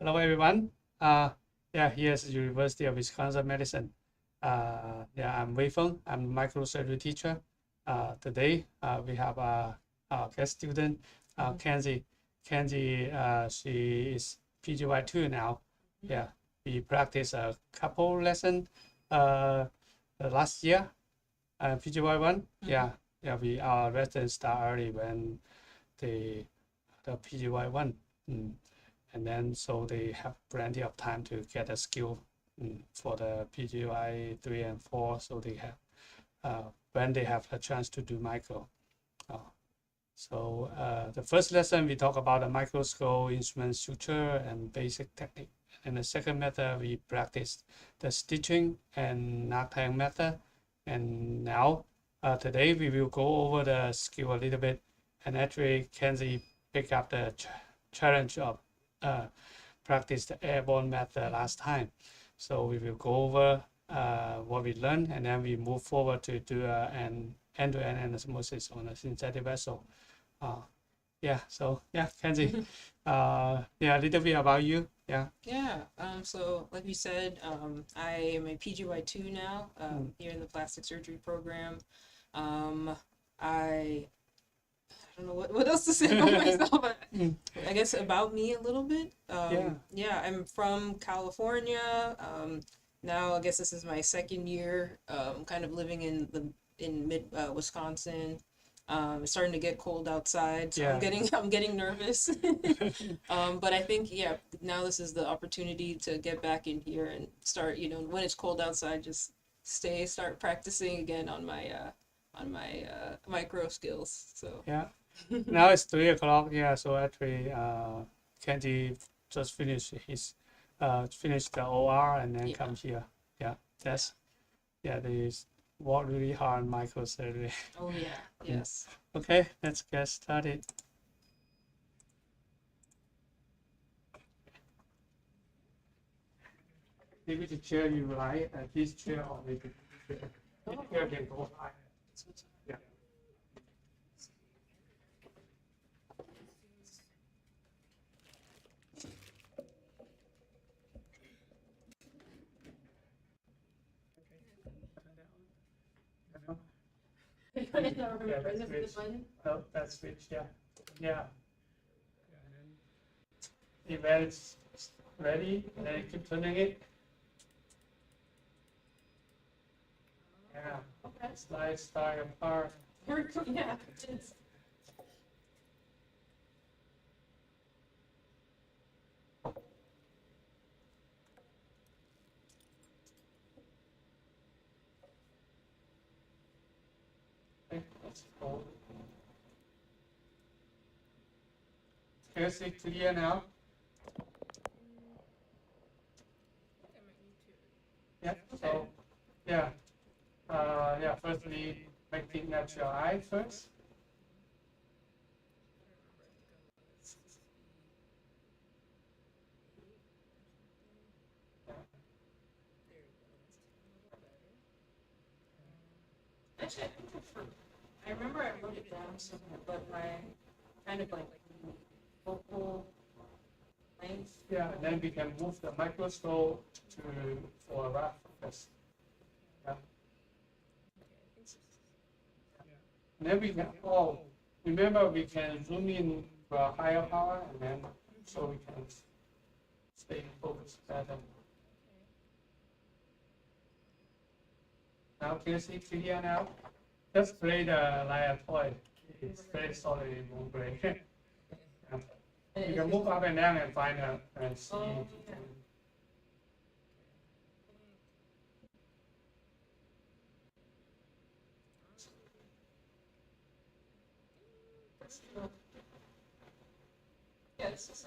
Hello, everyone. Here's University of Wisconsin Medicine. I'm Weifeng. I'm microsurgery teacher. Today, we have our guest student, Kensie. Kensie, she is PGY 2 now. Yeah, we practiced a couple lesson last year, PGY 1. Our residents start early when the PGY 1. And then so they have plenty of time to get a skill for the PGY 3 and 4. So they have when they have a chance to do micro. The first lesson we talk about the microscope, instrument suture, and basic technique. And the second method we practice the stitching and knot tang method. And now today we will go over the skill a little bit. And actually, Kensie pick up the challenge of practice the airborne method last time. So we will go over what we learned, and then we move forward to do an end-to-end anastomosis on a synthetic vessel. Kensie, a little bit about you. So like we said, I am a PGY 2 now, here in the plastic surgery program. I don't know what else to say about myself, but I guess about me a little bit. I'm from California. Now I guess this is my second year, kind of living in mid Wisconsin. It's starting to get cold outside, so I'm getting nervous. But I think now this is the opportunity to get back in here and start. When it's cold outside, just start practicing again on my micro skills. So now it's 3 o'clock. So actually, Kensie just finished the OR and then come here. They work really hard on microsurgery. Oh yeah, yes. Okay, let's get started. Maybe the chair you like, this chair or maybe this chair can go high. That's switch, When it's ready, then keep turning it. Slide apart. Very cool. Yeah, it is. Is it clear now? Firstly, making natural eye first. Actually, I remember I wrote it down somewhere, but my kind of like focal length. And then we can move the microscope for a rough focus. And then we can remember we can zoom in for a higher power, and then so we can stay focused better. Now can you see clear now? Just play the like a toy. It's very solid, it won't break. You can move up and down and find out and see. Yes.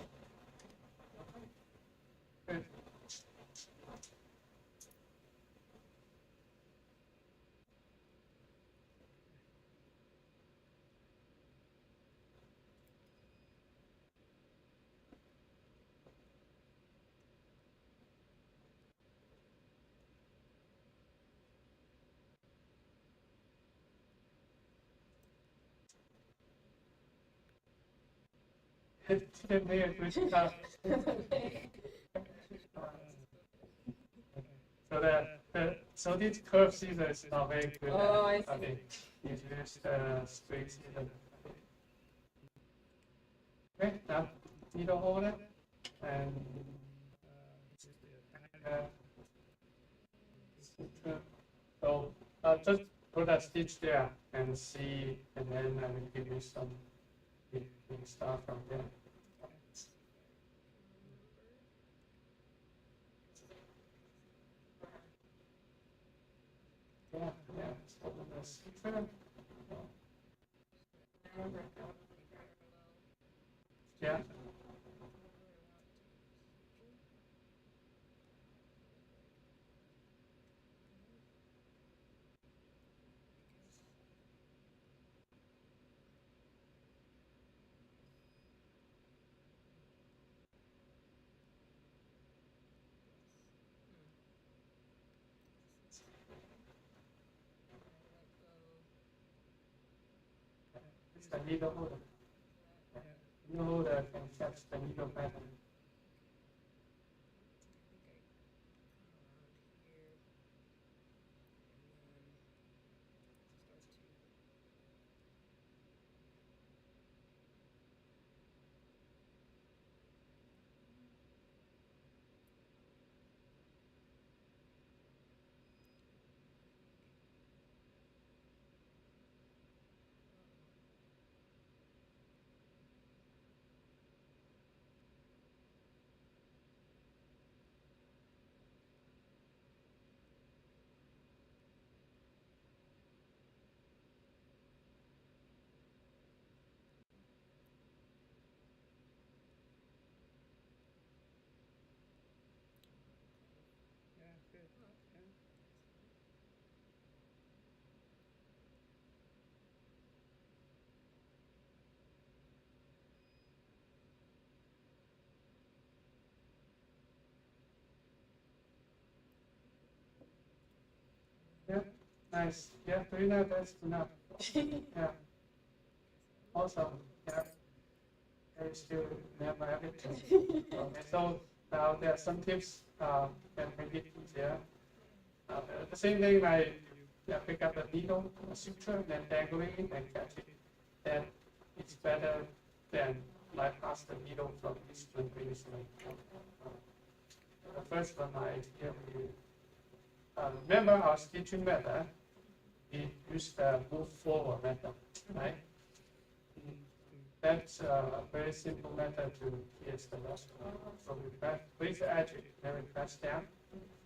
Didn't make a good start. So this curved scissor is not very good. Oh, I see. You use the straight scissor. Okay, now needle holder and so just put a stitch there and see, and then I will give you some. We can start from there. Yeah, so that's yeah. It's the needle holder. Needle holder can catch the needle pattern. Yeah, nice. Yeah, doing that, that's enough. Yeah. Awesome. Yeah. I still never have it. Okay, so now there are some tips that make it easier. The same thing like pick up the needle, a suture, then dangling it and catch it. Then it's better than bypass the needle from this one previously. The first one I give you. Remember our stitching method, we use the move forward method, right? That's a very simple method to pierce the muscle. So we place the edge, then we press down,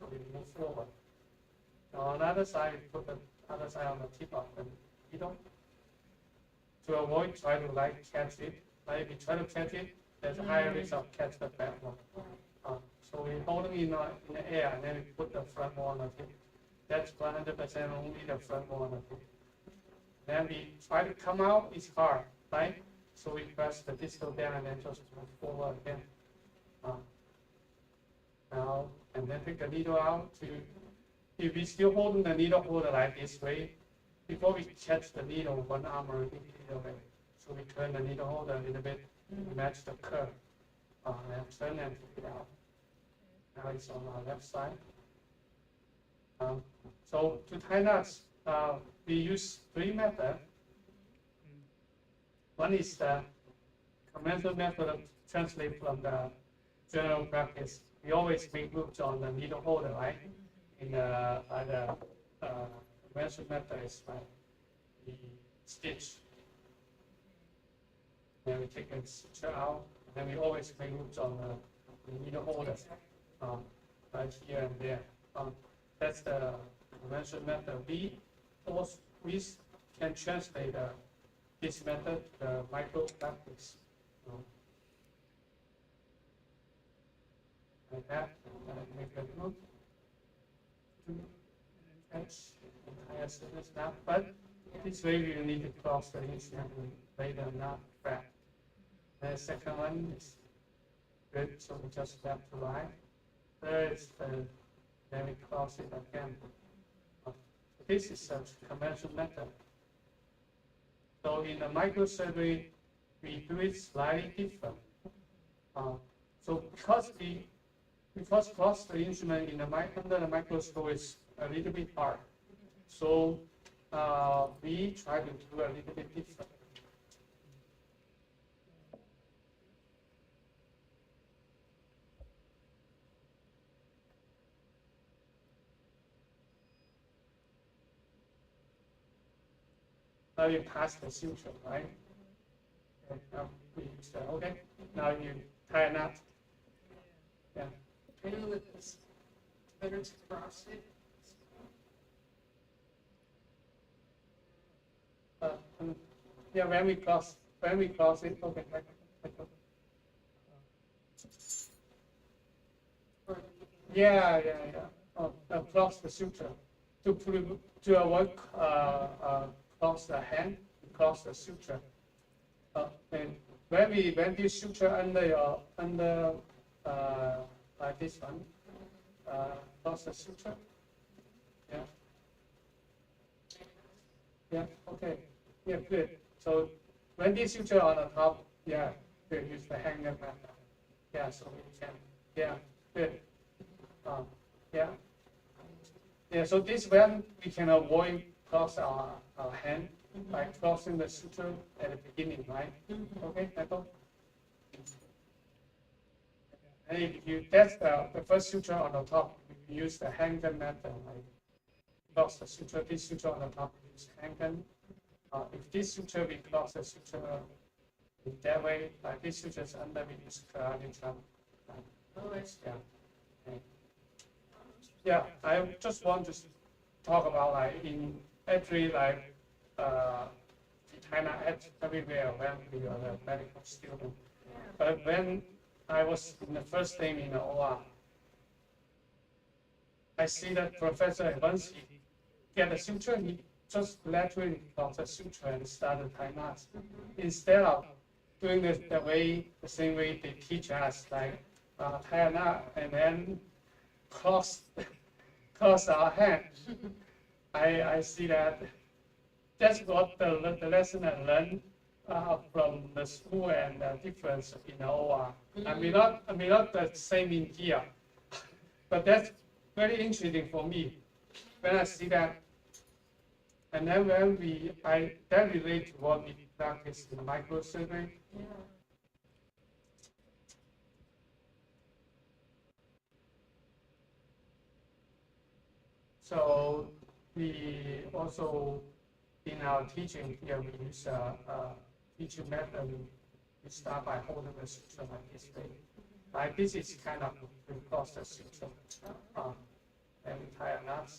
so we move forward. Now on the other side, we put the other side on the tip of the needle. To avoid trying to catch it, like if you try to catch it, there's a higher risk of catch the back one. So we hold it in the air, and then we put the front one on the tip. That's 100% only the front one on the tip. Then we try to come out, it's hard, right? So we press the distal down and then just move forward again. Now, and then take the needle out if we still holding the needle holder like this way, before we catch the needle, one arm already the way. So we turn the needle holder a little bit to match the curve. And turn and take it out. Now it's on our left side. So to tie knots, we use 3 methods. One is the conventional method of translate from the general practice. We always make loops on the needle holder, right? In the conventional method is like we stitch. Then we take a suture out, and then we always make loops on the needle holder, right here and there. That's the conventional method. We can translate this method, the micro practice. Like that, and make a loop. But this way we need to cross the instrument and lay them not flat. The second one is good, so we just left to right. Third is then we cross it again. This is a conventional method. So in the microsurgery, we do it slightly different. So because we because cross the instrument in the under the microscope is a little bit hard. So we try to do a little bit different. Now you pass the suture, right? Okay, now we use that. Okay, now you tie a knot. Yeah. I know that it's better to cross it. Yeah, when we cross it, okay. Yeah. Cross the suture to avoid cross the hand, cross the suture. And when you suture under like this one, cross the suture. Yeah. Okay. Yeah. Good. So when this suture on the top, yeah, good. Use the hanger method. Yeah. So we can. Yeah. Good. Yeah. Yeah. So this when we can avoid cross our hand by crossing the suture at the beginning, right? Okay, Michael. And if you that's the first suture on the top, you use the hanger method, like cross the suture. This suture on the top, use hanger. If this suture we cross the suture in that way, like this suture is under, we use carnitram. Yeah, I just want to talk about like in every like kind of everywhere when we are a medical student. But when I was in the first time in the OR, I see that professor once he get a suture, he just laterally cross the suture and started tying knots. Instead of doing this the same way they teach us, like tie a knot and then cross our hand. I see that that's what the lesson I learned from the school and the difference in the OR. I mean not the same in here, but that's very interesting for me when I see that. And then when that relate to what we practice in microsurgery. So we also, in our teaching here, we use a teaching method. We start by holding the suture like this way. Like this is kind of we cross the suture and we tie a knot.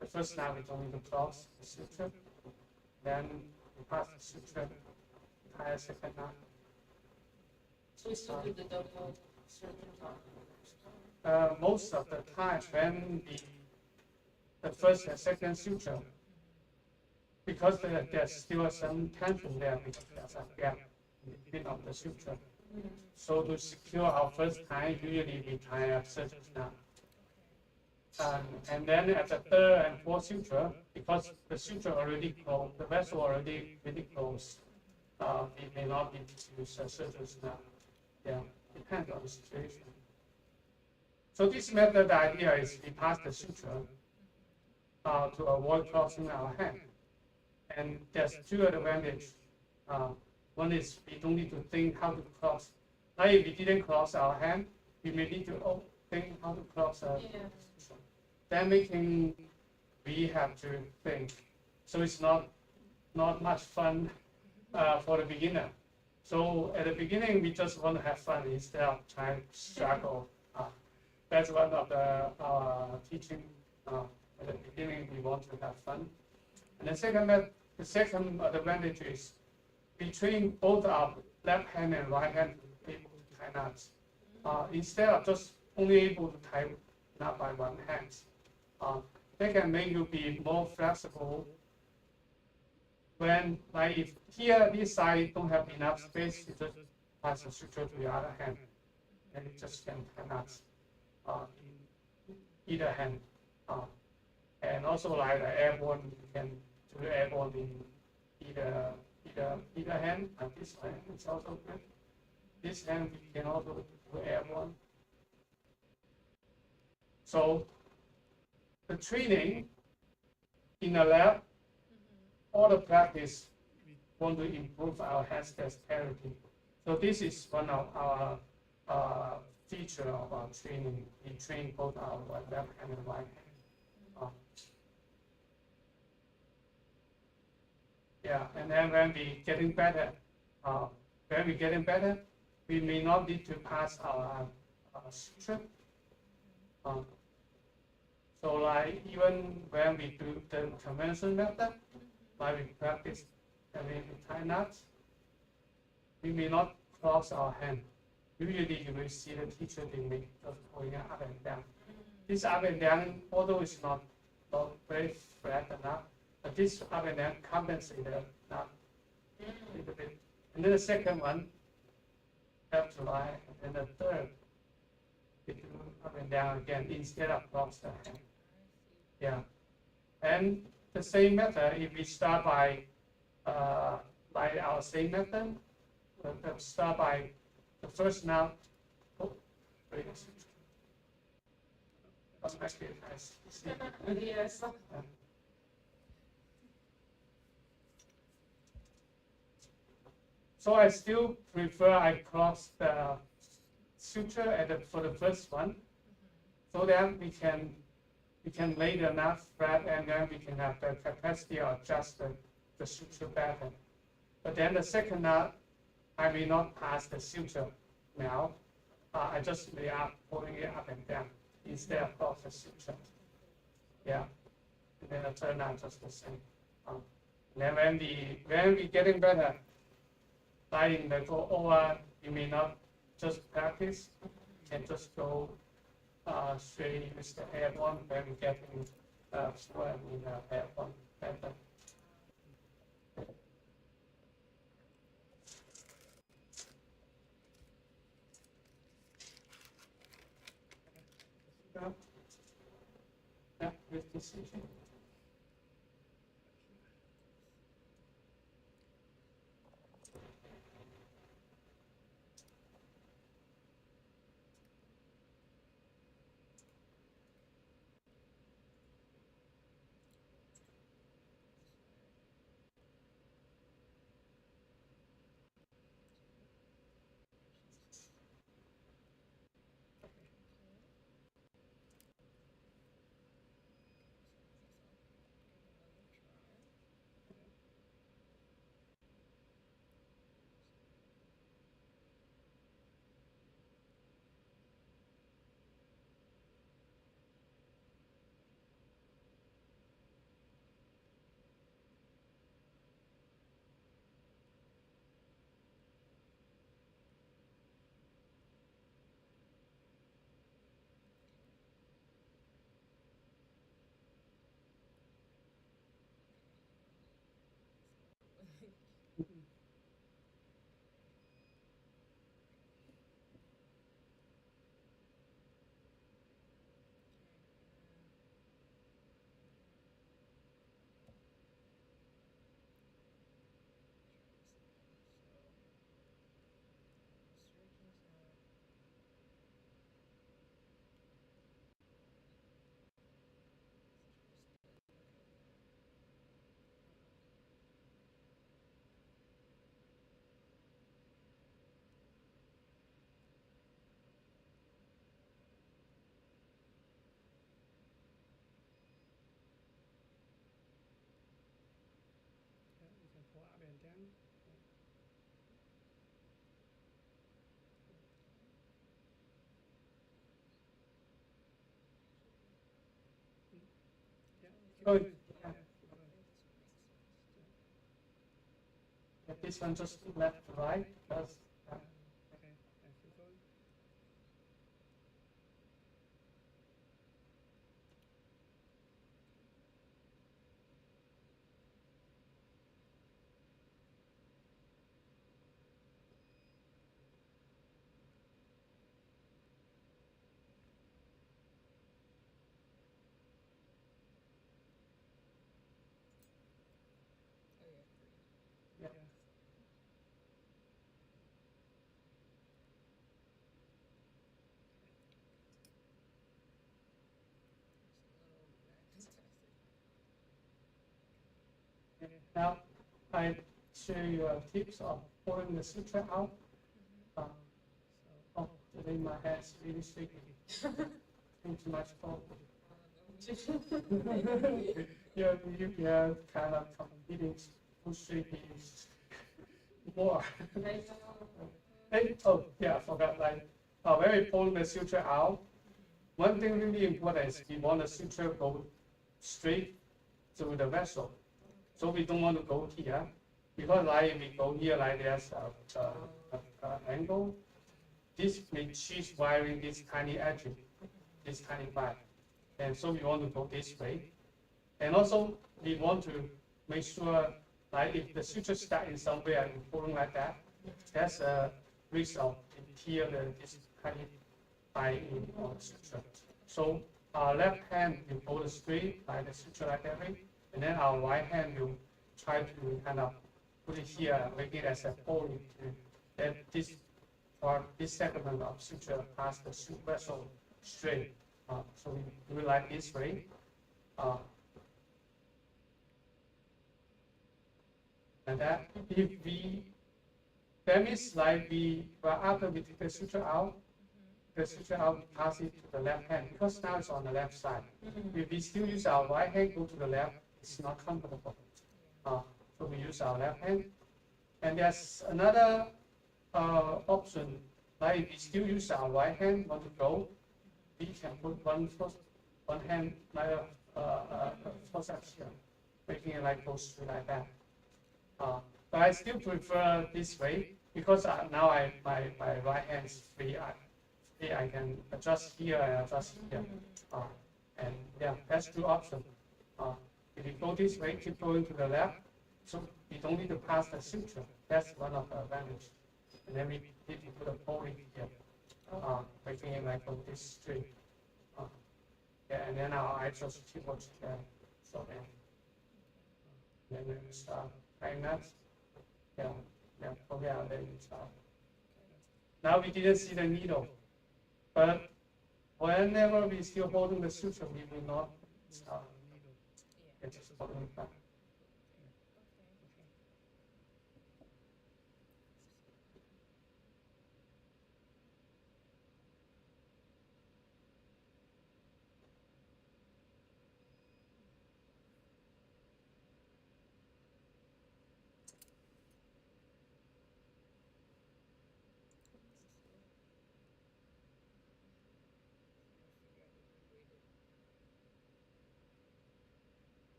The first knot we don't need to cross the suture. Then we pass the suture, tie a second knot. So we still do the double surgery. Most of the time when the first and second suture, because there's still some tension there because there's a gap in between of the suture. So to secure our first time, usually we tie a surgeon's knot. And then at the third and fourth suture, because the suture already closed, the vessel already really closed, we may not need to use a surgeon's knot. Yeah, depends on the situation. So this method, the idea is we pass the suture to avoid crossing our hand. And there's two advantages. One is we don't need to think how to cross. Now if we didn't cross our hand, we may need to think how to cross our suture. Then we have to think. So it's not much fun for the beginner. So at the beginning, we just want to have fun instead of trying to struggle. That's one of the teaching. At the beginning, we want to have fun. And the second advantage is we train both our left hand and right hand to be able to tie knots. Instead of just only able to tie knot by one hand, they can make you be more flexible. When, like, if here this side don't have enough space, you just pass the suture to the other hand, and you just can tie knots. In either hand, and also like the airborne, you can do the airborne in either hand. And this hand is also good. This hand we can also do airborne. So the training in the lab, all the practice, we want to improve our hand dexterity. So this is one of our feature of our training. We train both our left hand and right hand. Yeah, and then when we getting better, we may not need to pass our suture. So like even when we do the conventional method, like we practice and we tie knots, we may not cross our hand. Usually you will see the teacher, they make just going up and down. This up and down, although it's not very flat enough, but this up and down compensates not a little bit. And then the second one, left to right, and then the third, we do up and down again instead of cross the hand. Yeah, and the same method, if we start by like our same method, we'll start by the first knot. Oh, wait a second. That's actually nice. Yes. So I still prefer I cross the suture for the first one, so then we can lay the knot flat, and then we can have the capacity to adjust the suture pattern. But then the second knot, I may not pass the suture now. I just lay up, pulling it up and down instead of cross the suture. Yeah, and then the third knot just the same. And then when we getting better, like in the go over, you may not just practice, you can just go straight with the head one when we get in swim in the head one method. Yeah, with decision. Oh, yeah. This one just left to right because. Now I show you tips of pulling the suture out. Oh, today my hand's really shaky. Too much coffee. Yeah, kind of competing who's shaky more. Hey, oh yeah, I forgot. Like when we pull the suture out, one thing really important is we want the suture go straight through the vessel. So we don't want to go here, because like if we go here like there's an angle, this may cheat wiring this tiny edge, this tiny part. And so we want to go this way. And also we want to make sure like if the suture stuck in somewhere and pulling like that, that's a risk of tear this tiny part in suture. So our left hand will pull straight like the suture like that way, and then our right hand will try to kind of put it here, make it as a hole that this part, this segment of suture past the vessel straight. So we do it like this way. And that if we, that means like after we take the suture out, pass it to the left hand, because now it's on the left side. If we still use our right hand, go to the left, it's not comfortable. So we use our left hand. And there's another option, like if we still use our right hand, want to go, we can put one hand like forceps here, making it like goes through like that. But I still prefer this way, because now my right hand is free. I can adjust here and adjust here. And yeah, that's two options. If you go this way, keep going to the left, so we don't need to pass the suture. That's one of the advantages. And then we need to put a pulley here, making it like go this straight. Yeah, and then our just keyboard here. So then we start tying that. Yeah, okay, then we start. Now we didn't see the needle, but whenever we still holding the suture, we will not start. It's just holding it back.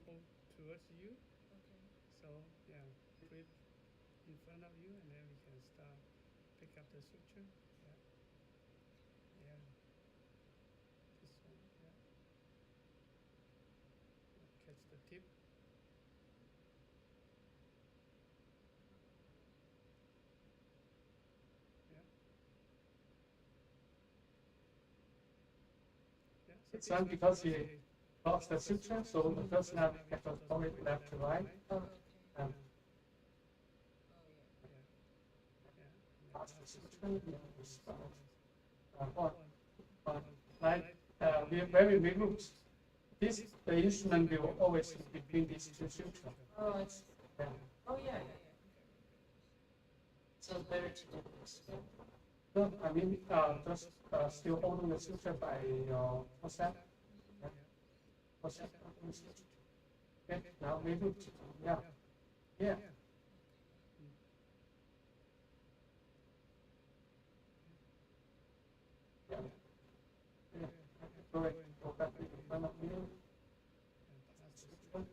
pull towards you. Okay. So yeah, put it in front of you, and then we can start pick up the suture. Yeah, yeah. This one, yeah. Catch the tip. Yeah. Yeah. So It's not because he lost the suture, so the first now we have to pull it left to right. Okay. And Oh yeah. yeah. lost the suture, and then we start on. Like when we remove this, the instrument will always be between these two sutures. Oh, it's. Yeah. Oh yeah, yeah, So it's better to do this. No, I mean, just still holding the suture by your forceps. Yeah. Forceps. Okay, now we do. Yeah. Yeah. Yeah. Yeah. Go ahead. Go back to the front of you. And pass the suture.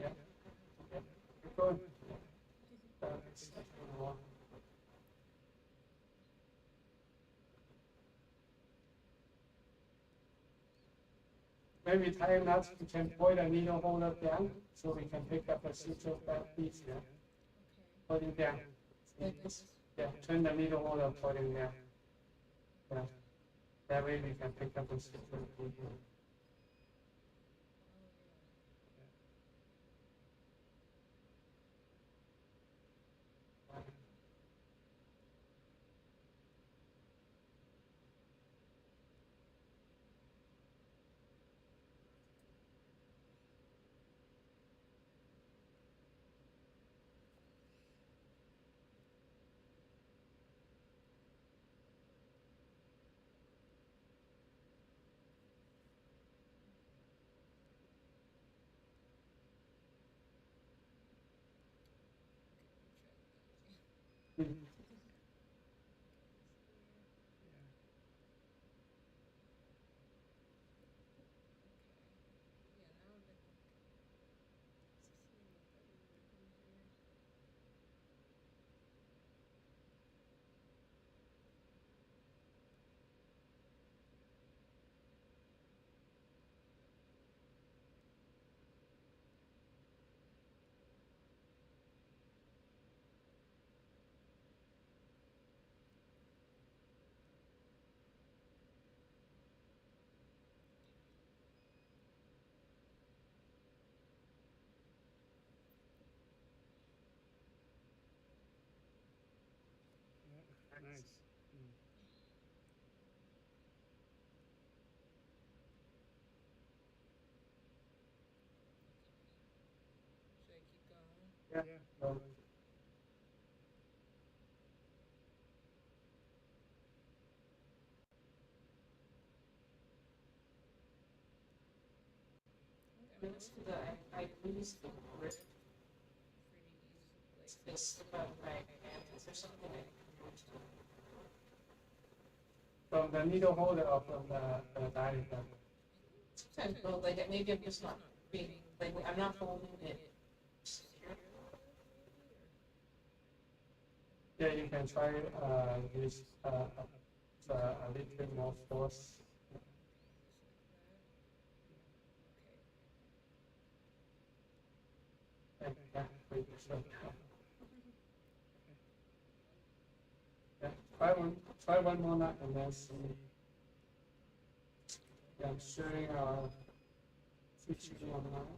Yeah. Yeah. Good. It's one. When we tie knots, we can point a needle holder down so we can pick up the suture back easier. Okay. Putting down. Like this. Yeah, turn the needle holder, putting down. Yeah. That way we can pick up the suture easier. Mhm. Yeah. Nice. Should I keep going? Yeah. Yeah. So, Next to the, I lose the grip pretty easily. Like this about my hands or something. from the needle holder or from the diagram. Sometimes, well, like maybe I'm just not being like I'm not holding it. Yeah, you can try use a little bit more force. And yeah, wait, so, yeah, try one more knot and then see. Yeah, I'm sharing our feature online.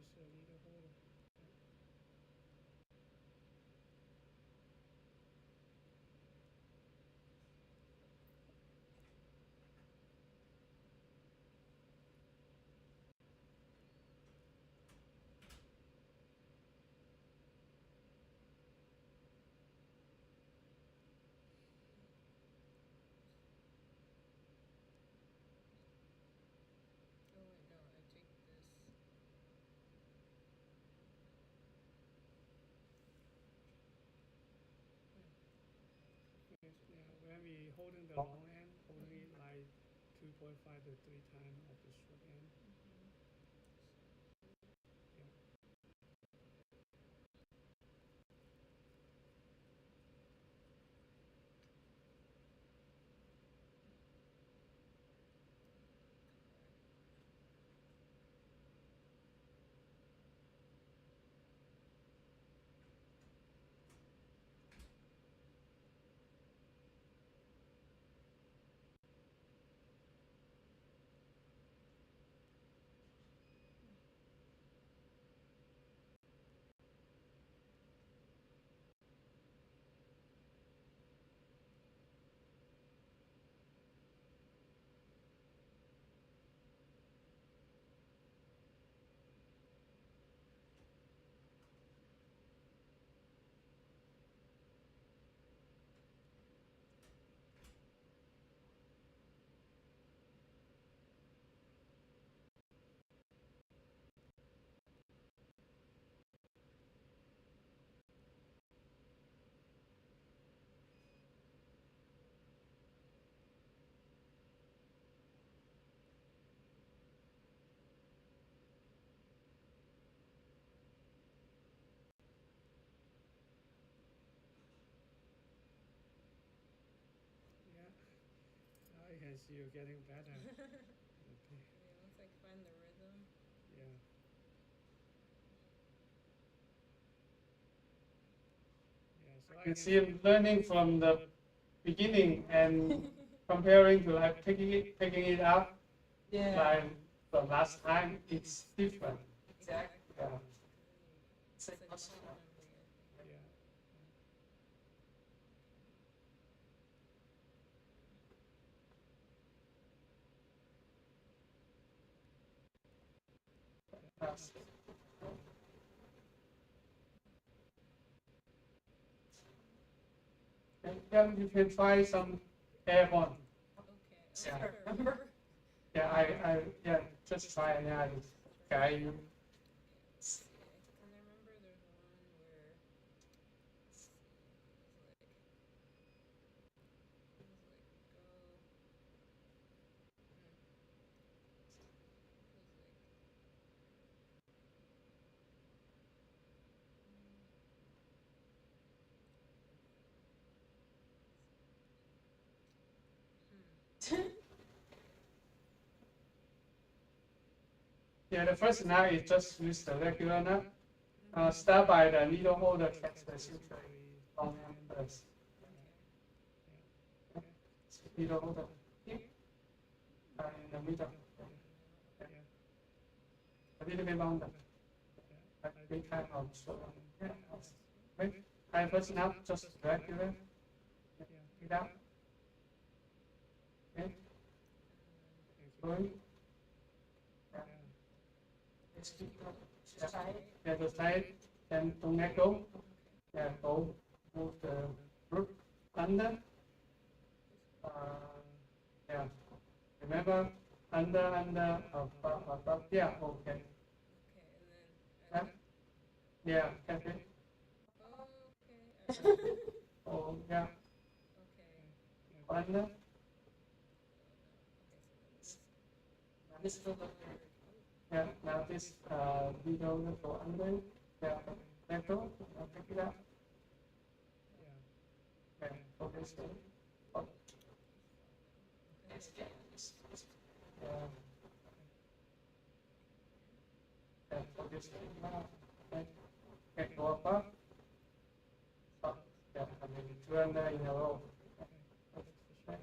just a needle holder. Oh wait, no, I take this. Yes, yeah, when we holding the long end, holding it like 2.5 to 3 times of the short end. Yeah. Yeah. Now you can see you're getting better. Okay. Yeah, once I find the rhythm. Yeah. Yeah, so I can see him learning from the beginning and comparing to like picking it up. Yeah. Like the last time, it's different. Exactly. Yeah. It's like muscle memory, I think. Yeah. Yes. And then you can try some airborne. Okay. Yeah. Okay. Remember? Yeah, yeah, just try and yeah, guide you. Let's see. Can I remember there's one where let's see, it was like go. It was like Yeah, the first knot is just use the regular knot. Start by the needle holder, catch the suture long end first. okay. Needle holder in the middle. Yeah. A little bit longer. Like 3 times of short one. Yeah. Right. First knot, just regular. It out. Okay. Going. Yeah. Just keep going. Yeah. Just tight. Yeah, just tight. Then don't let go. Yeah, go. Move the root under. Yeah. Remember, under, above. Yeah, okay. Okay, and then Yeah, catch it. okay. Oh, yeah. Okay. Under. Okay, so then this for the third. Yeah, now this needle go under. Yeah, let go. Now pick it up. Yeah, go this way. Up. Yeah. Yeah, go this way. Now, okay, go up. Up. Yeah, and maybe 2 under in a row. Okay.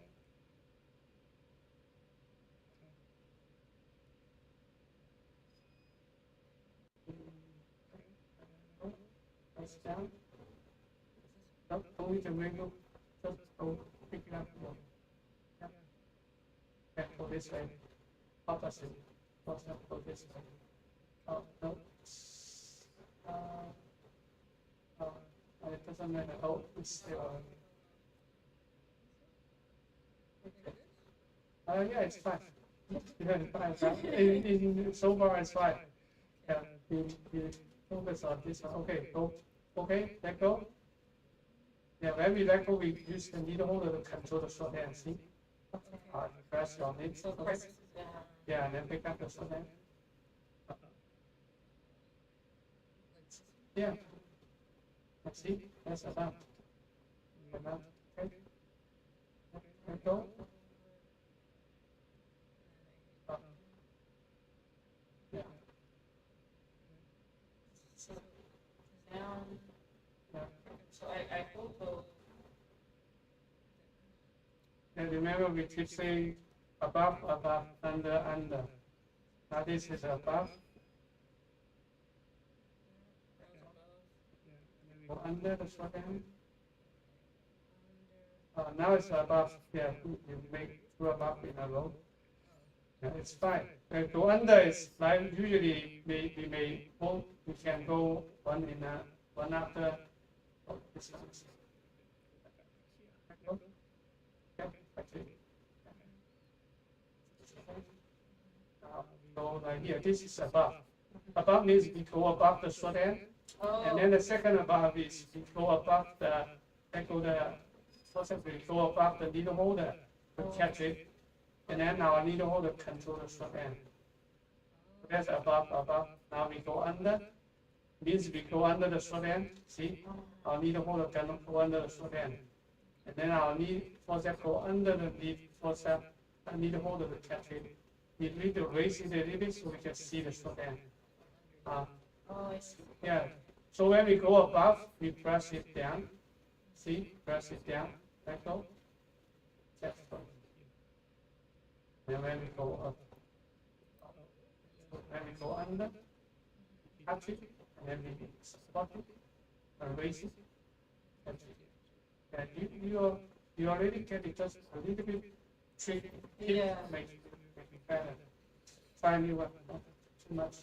down. Don't need to wiggle, just go pick it up. Yeah. And go this way. Opposite. Also go this way. Oh, no. It doesn't matter. Oh, it's still. Yeah, it's fine. Yeah, it's fine. So far, it's fine. Yeah, you focus on this one. Okay, go. Okay, let go. Yeah, when we let go, we use the needle holder to control the short end. See? Press on it. So press it down. Yeah, and then pick up the short end. Yeah. Let's see. That's enough. Enough. Okay. Let go. Yeah. So down. Yeah. So I hold both. And remember, we keep saying above, above, under, under. Now this is above. Go under the short end. Now it's above. Yeah, you make two above in a row. Yeah, it's fine. Go under is like usually we may hold. We can go one in a one after. Oh, this one. Go right here. This is above. Above means we go above the short end, and then the second above is we go above the. We go above the needle holder to catch it, and then our needle holder control the short end. That's above, above. Now we go under. Means we go under the short end. See, our needle holder can go under the short end. And then our forceps go under the forceps, needle holder to catch it. We need to raise it a little bit so we can see the short end. I see. Yeah. So when we go above, we press it down. See, press it down. Let go. That's good. And when we go up, when we go under, touch it, and then we support it, and raise it, catch it. And you already get it just a little bit tricky. Yeah. Make it better. Try new one. Not too much.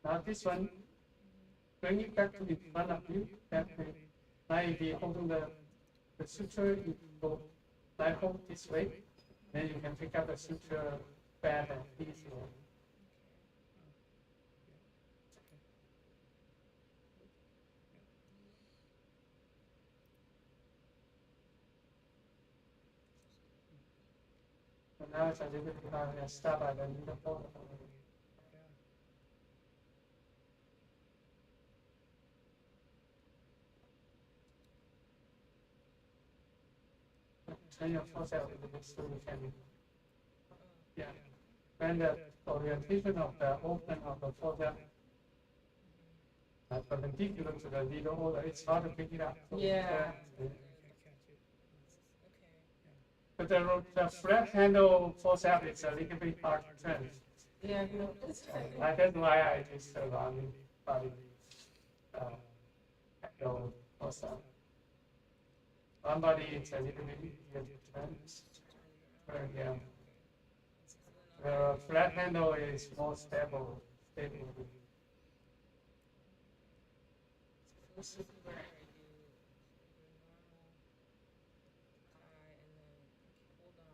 Now this one, bring it back to the front of you. That way, now if you holding the suture, you go like hold this way, then you can pick up the suture better and easier. So now it's a little bit start by the needle holder. Turn your force out a little bit so you can, yeah. When the orientation of the open of the forceps perpendicular to the needle holder, it's hard to pick it up. So Yeah. but the flat handle forceps is a little bit hard to turn. Yeah, you know, it's That's why I just rounding body handle forceps. One body is a little bit easier to turn. Yeah. The flat handle is more stable. this is where I do normal high and then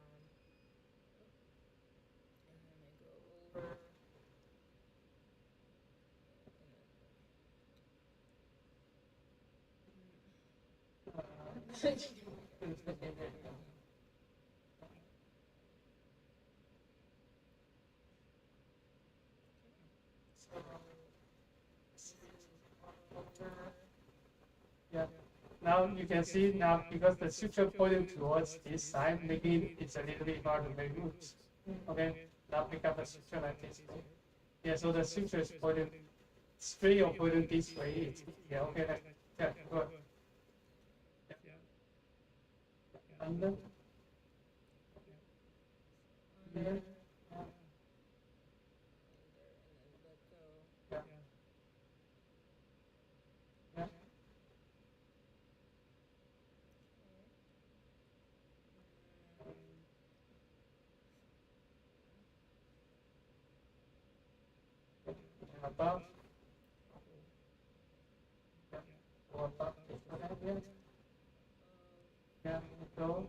hold on, and then I go over. Yeah. Now you can see now because the suture pointing towards this side, making it a little bit hard to make moves. Okay. Now pick up a suture like this. Yeah. So the suture is pointing straight or pointing this way. It's yeah. Okay. Yeah. Good. Under. Yeah. Yeah. Yeah. Above. Yeah. Go above. Yeah. Go.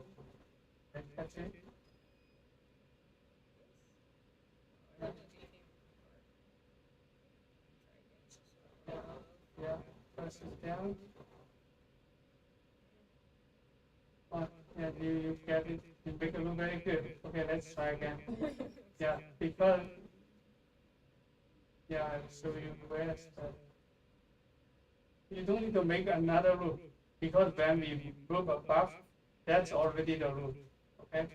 And catch it. Yeah. Yeah. Press it down. Yeah, you get it. You make it look very good. Okay, let's try again. Yeah, because yeah, I'll show you where you don't need to make another loop because when we loop above, that's already the loop. Okay,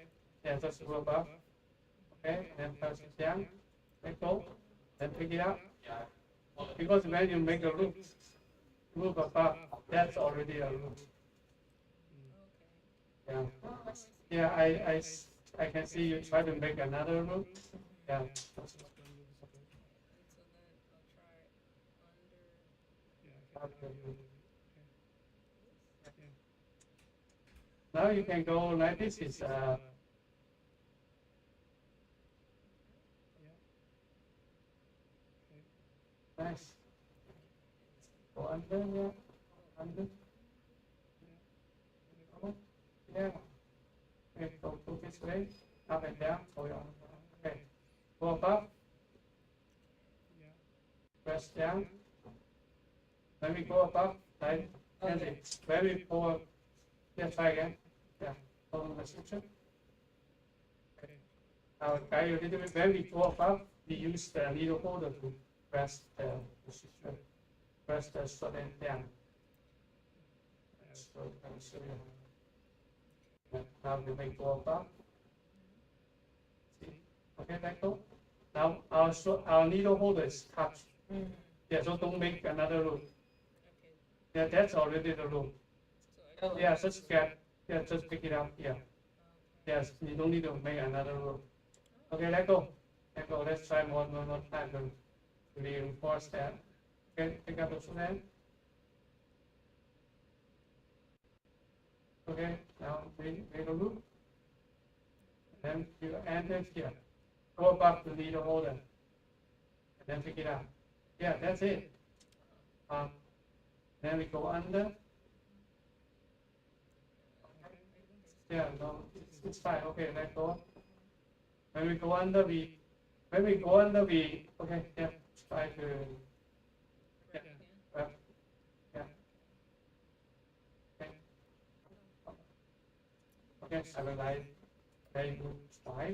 yeah, just go above. Okay, and then press it down. Let go. Then pick it up. Because when you make a loop above, that's already a loop. Yeah. Yeah, I can see you try to make another loop. Yeah. Now you can go like this is nice. Go under, yeah. Under. Yeah. Okay, go this way, up and down. Oh, yeah. Okay. Go above. Press down. When we go above, like okay. When we pull, yeah, try again. Yeah, follow the suture. Okay. I'll guide you a little bit. When we go above, we use the needle holder to press the suture. Press the short end down. So I'll show you. Now we may go above. See? Okay, let go. Now our needle holder is touched. Yeah, so don't make another loop. Yeah, that's already the loop. Yeah, just pick it up. Yeah. Yes, you don't need to make another loop. Okay, let go. Let go. Let's try one more time to reinforce that. Okay, pick up the two hand. Okay, now make a loop. Then you enter here. Go above the needle holder. And then pick it up. Yeah, that's it. Then we go under. Yeah, no, it's fine. Okay, let go. When we go under, okay, yeah, try to, yeah, yeah. Okay. Okay, I will like, very good, try.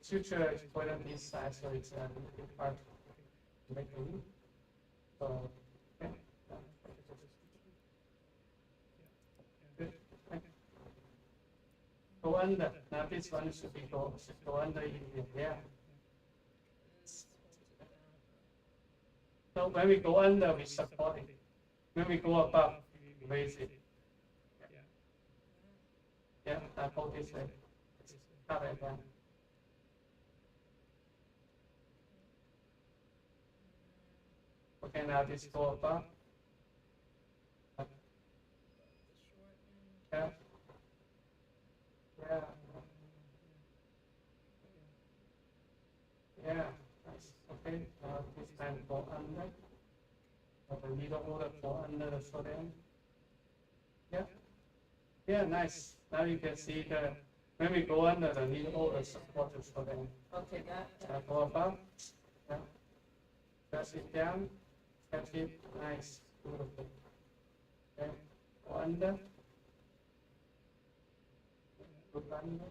Suture is quite on this side, so it's a little bit hard to make a loop. So, okay. Go under. Now this one should go under in here. Yeah. So when we go under, we support it. When we go above, we raise it. Yeah, I hold this way. Cover it down. Okay, now this go above. Yeah. Yeah. Yeah. Nice. Okay, now this time go under. The needle holder go under the short end. Yeah. Yeah, nice. Now you can see the when we go under the needle holder support the short end. Okay, that. Go above. Yeah. Press it down. Catch it. Nice. Beautiful. Okay. Go under. Go under.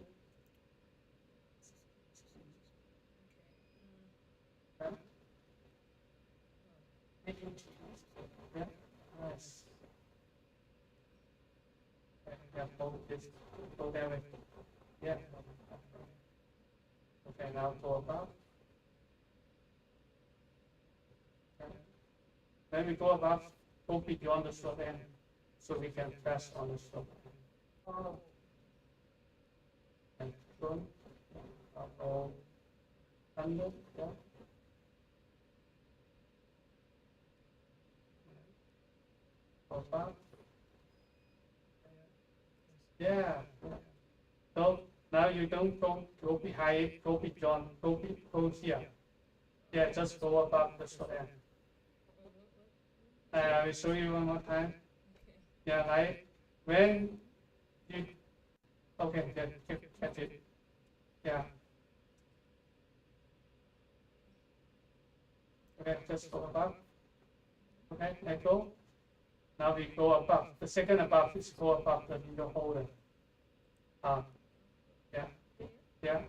Yeah, nice. Yeah, hold this, go that way. Yeah. Okay, now go above. Okay. When we go above, go beyond the short end, so we can press on the short end. Oh. And go, go under, yeah. Go above. Yeah. So now you don't go behind, go beyond, go here. Yeah, just go above the short end. I will show you one more time. Yeah, right. When you okay, catch it. Yeah. Okay, just go above. Okay, let go. Now we go above. The second above is go above the needle holder. Yeah, yeah,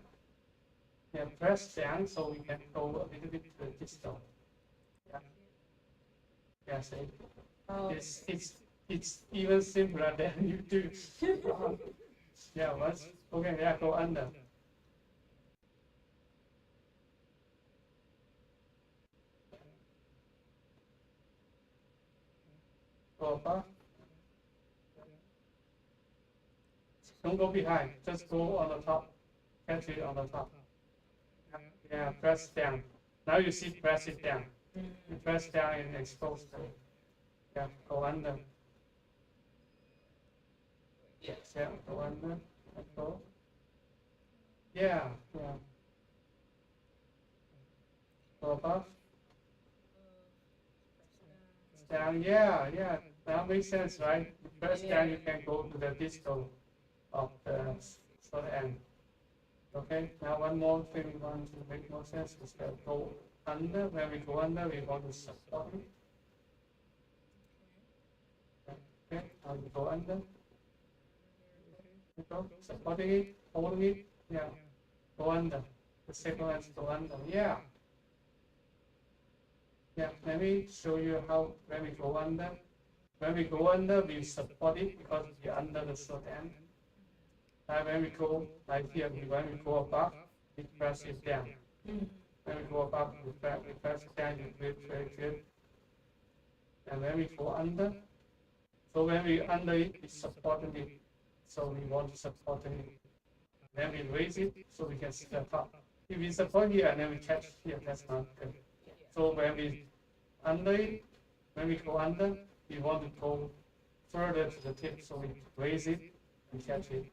yeah. Press down so we can go a little bit to the distal. Yeah, yeah. See, it's even simpler than you do. Yeah, once. Okay, yeah. Go under. Go above. Don't go behind. Just go on the top. Catch it on the top. Yeah, press down. Now you see, press it down. You press down and expose it. Yeah, go under. Yes. Yeah, go under. Let go. Yeah, yeah. Go above. Down. Yeah, yeah. That makes sense, right? You press down, you can go to the distal of the short end. Okay, now one more thing we want to make more sense is that go under. When we go under, we want to support it. Okay, now we go under. Go, supporting it, holding it. Yeah, go under. The second one is go under. Yeah. Yeah, let me show you how when we go under. When we go under, we support it because we're under the short end. And when we go like here, when we go above, we press it down. When we go above, we press it down, you do it very good. And when we go under, so when we under it, we supported it. So we want to support it. Then we raise it so we can see the top. If we support here and then we catch here, that's not good. So when we under it, when we go under, we want to go further to the tip, so we raise it and catch it.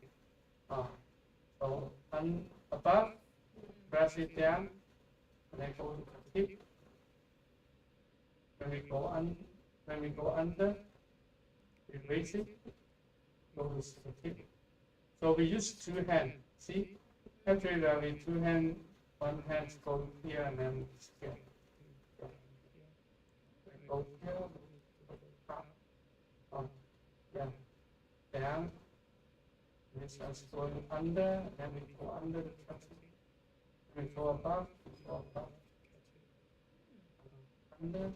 So above, press it down, and then go to the tip. When we go under, we raise it, go to the tip. So we use two hands. See, actually there will be two hands. One hand go here and then here. Go here, up, yeah, down. This one's going under, then we go under the catching. We go above, under.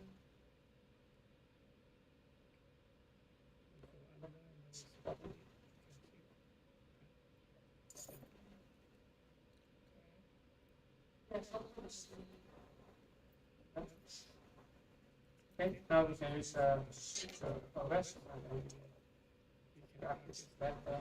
Okay, now we can use suture or vessel, and then we can practice better.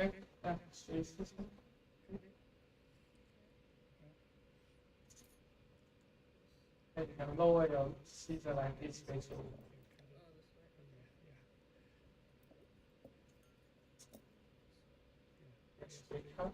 Okay, that's this one. And you can lower your Caesar like this basically. Next week, huh?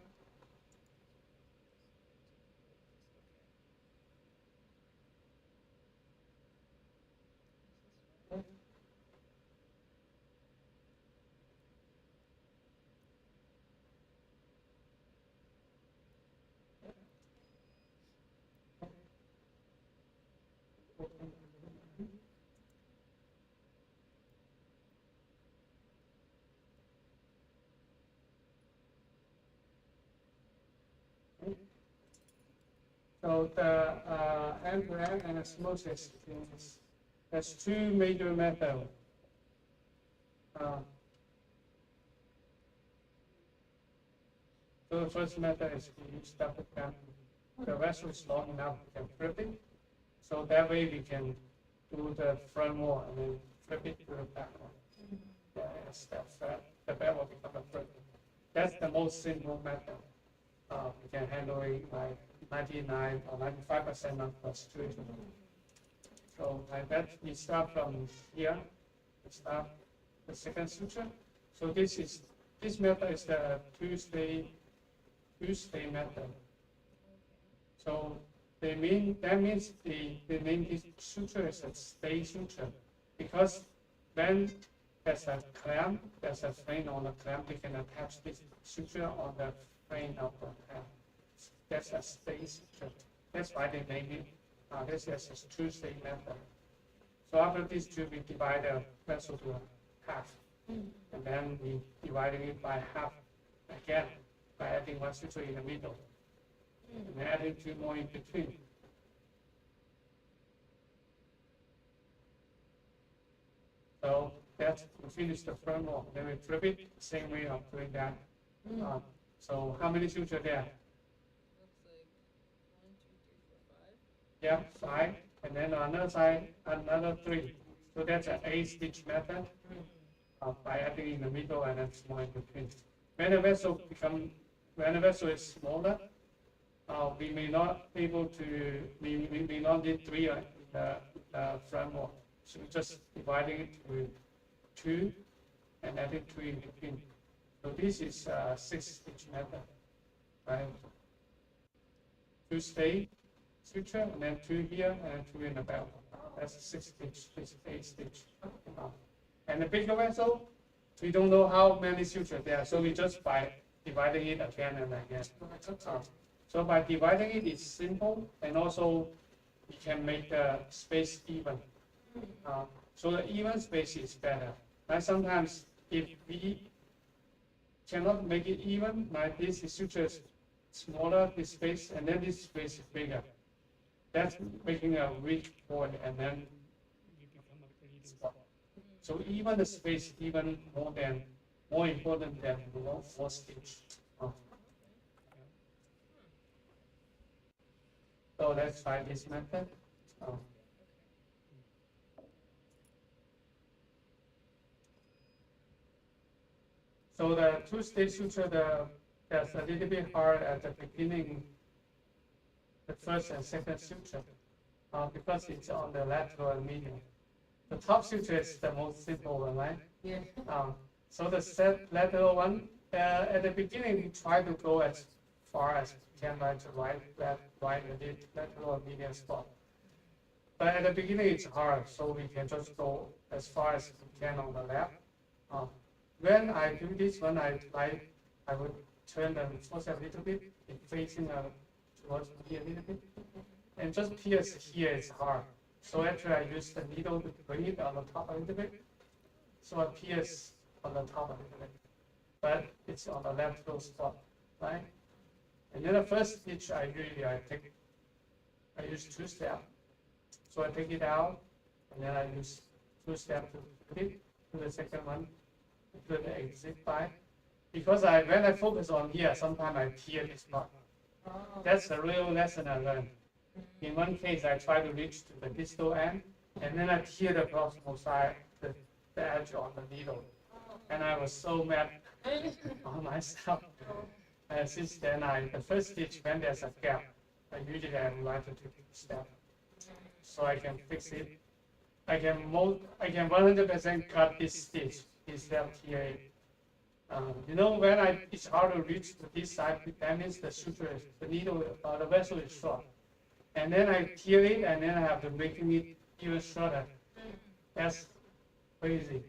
So the End Anastomosis is there's two major methods. So the first method is we use double clamp. The vessel is long enough, we can flip it. So that way we can do the front wall and then flip it to the back wall. The back will become a flip. That's the most simple method. We can handle it like 99 or 95% of the situation. So like that, we start from here. We start the second suture. So this method is the two-stage method. So that means they name this suture as a stay suture because when there's a clamp, there's a frame on the clamp, we can attach this suture on the frame of the clamp. That's a stay suture. That's why they name it. This is a two-stage method. So after these two, we divide the vessel to half, and then we dividing it by half again by adding one suture in the middle, and adding two more in between. So that's we finish the front wall. Then we flip it, same way of doing that. So how many sutures there? Yeah, 5, and then on another side, another 3. So that's an 8-stitch method by adding in the middle and then small in between. When the vessel is smaller, we may not need 3 in the front wall. So we're just dividing it with 2 and adding 2 in between. So this is a 6-stitch method, right? 2 stay suture, and then 2 here, and 2 in the back. That's 6-stitch, this is 8-stitch. And the bigger vessel, we don't know how many sutures there, so we just by dividing it again and again. So by dividing it, it's simple, and also we can make the space even. So the even space is better. Like sometimes if we cannot make it even, like this suture is smaller, this space, and then this space is bigger. That's making a weak board, and then you become a clean spot. So even the space, even more important than the more stitch. So let's try this method. So the two-stage suture, that's a little bit hard at the beginning, the first and second suture, because it's on the lateral and medial. the top suture is the most simple one, right? Yeah. So the lateral one, at the beginning, we try to go as far as we can, right, to right, left, right, and the lateral median spot. But at the beginning, it's hard, so we can just go as far as we can on the left. When I do this one, I would turn the forceps a little bit, facing towards me a little bit, and just pierce here is hard. So actually, I use the needle to bring it on the top a little bit. So I pierce on the top a little bit, but it's on the lateral spot, right? And then the first stitch, I use 2 steps. So I take it out, and then I use 2 steps to put it to the second one, to the exit by. Because when I focus on here, sometimes I tear this part. That's the real lesson I learned. In one case, I try to reach to the distal end, and then I tear the proximal side, the edge on the needle. And I was so mad on myself. And since then, the first stitch, when there's a gap, I usually like to take a step. So I can fix it. I can 100% cut this stitch instead of tear it. You know, when it's hard to reach to this side, that means the suture, the needle, the vessel is short. And then I tear it, and then I have to make it even shorter. That's crazy.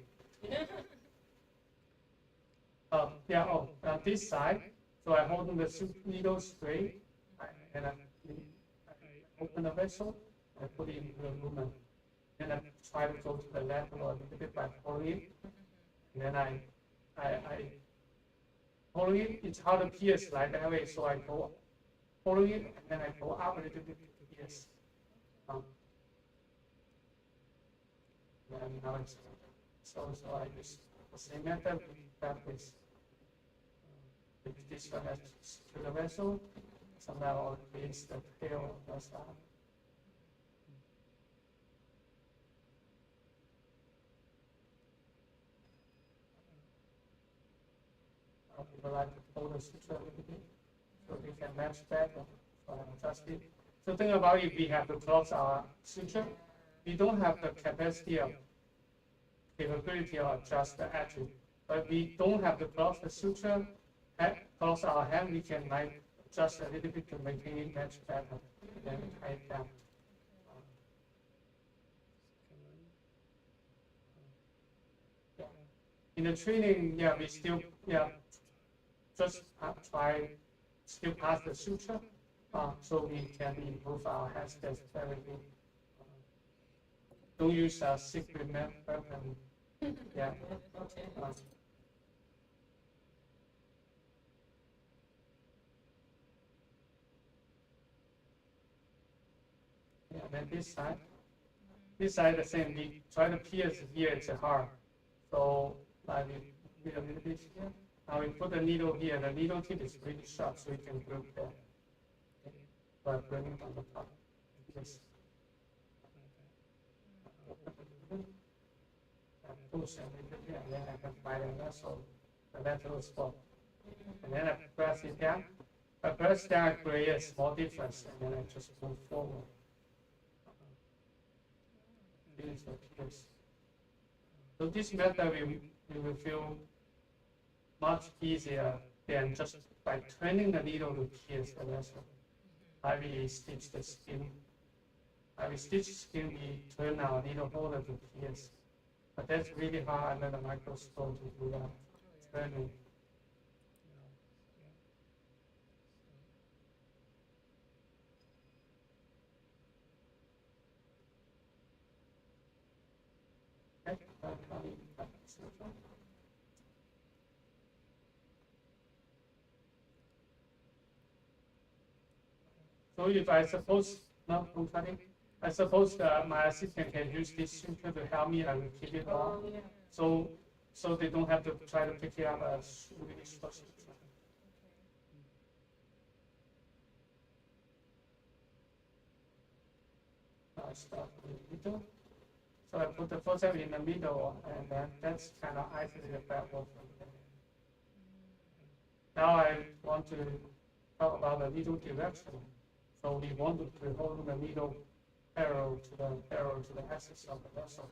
On this side, so I hold the needle straight, and I open the vessel, I put it into the lumen. Then I try to go to the left a little bit by pulling it. And then I pulling it, it's hard to pierce like that way, so I go pulling it, and then I go up a little bit to pierce. And now it's so I use the same method with that with this one to the vessel. So now I'll place the tail of the side. People like to pull the suture a little bit, so we can match that and adjust it. So think about if we have to close our suture, we don't have the capability of adjust the edges. But we don't have to close the suture, close our hand, we can like adjust a little bit to make it match better, and then tie it down. In the training, we still, just try still pass the suture, so we can improve our hand dexterity. Don't use a secret method, and then this side the same. We try to pierce here, it's hard. So like we a little bit here. Now we put the needle here. The needle tip is really sharp, so we can grip there. But bring it on the top. Yes. Push a little bit, and then I can find the vessel, the lateral spot. And then I press it down. I press down, I create a small difference, and then I just move forward. Finish the pierce. So this method we will feel much easier than just by turning the needle to pierce the vessel. I will stitch the skin. I will stitch skin, we turn our needle holder to pierce. But that's really hard under the microscope to do that turning. So if I suppose, I suppose my assistant can use this suture to help me, I will keep it on. So they don't have to try to pick it up as really short suture. I start with the middle. So I put the forceps in the middle, and then that's kind of isolated backward from there. Now I want to talk about the needle direction. So we want to hold the needle parallel to the axis of the vessel.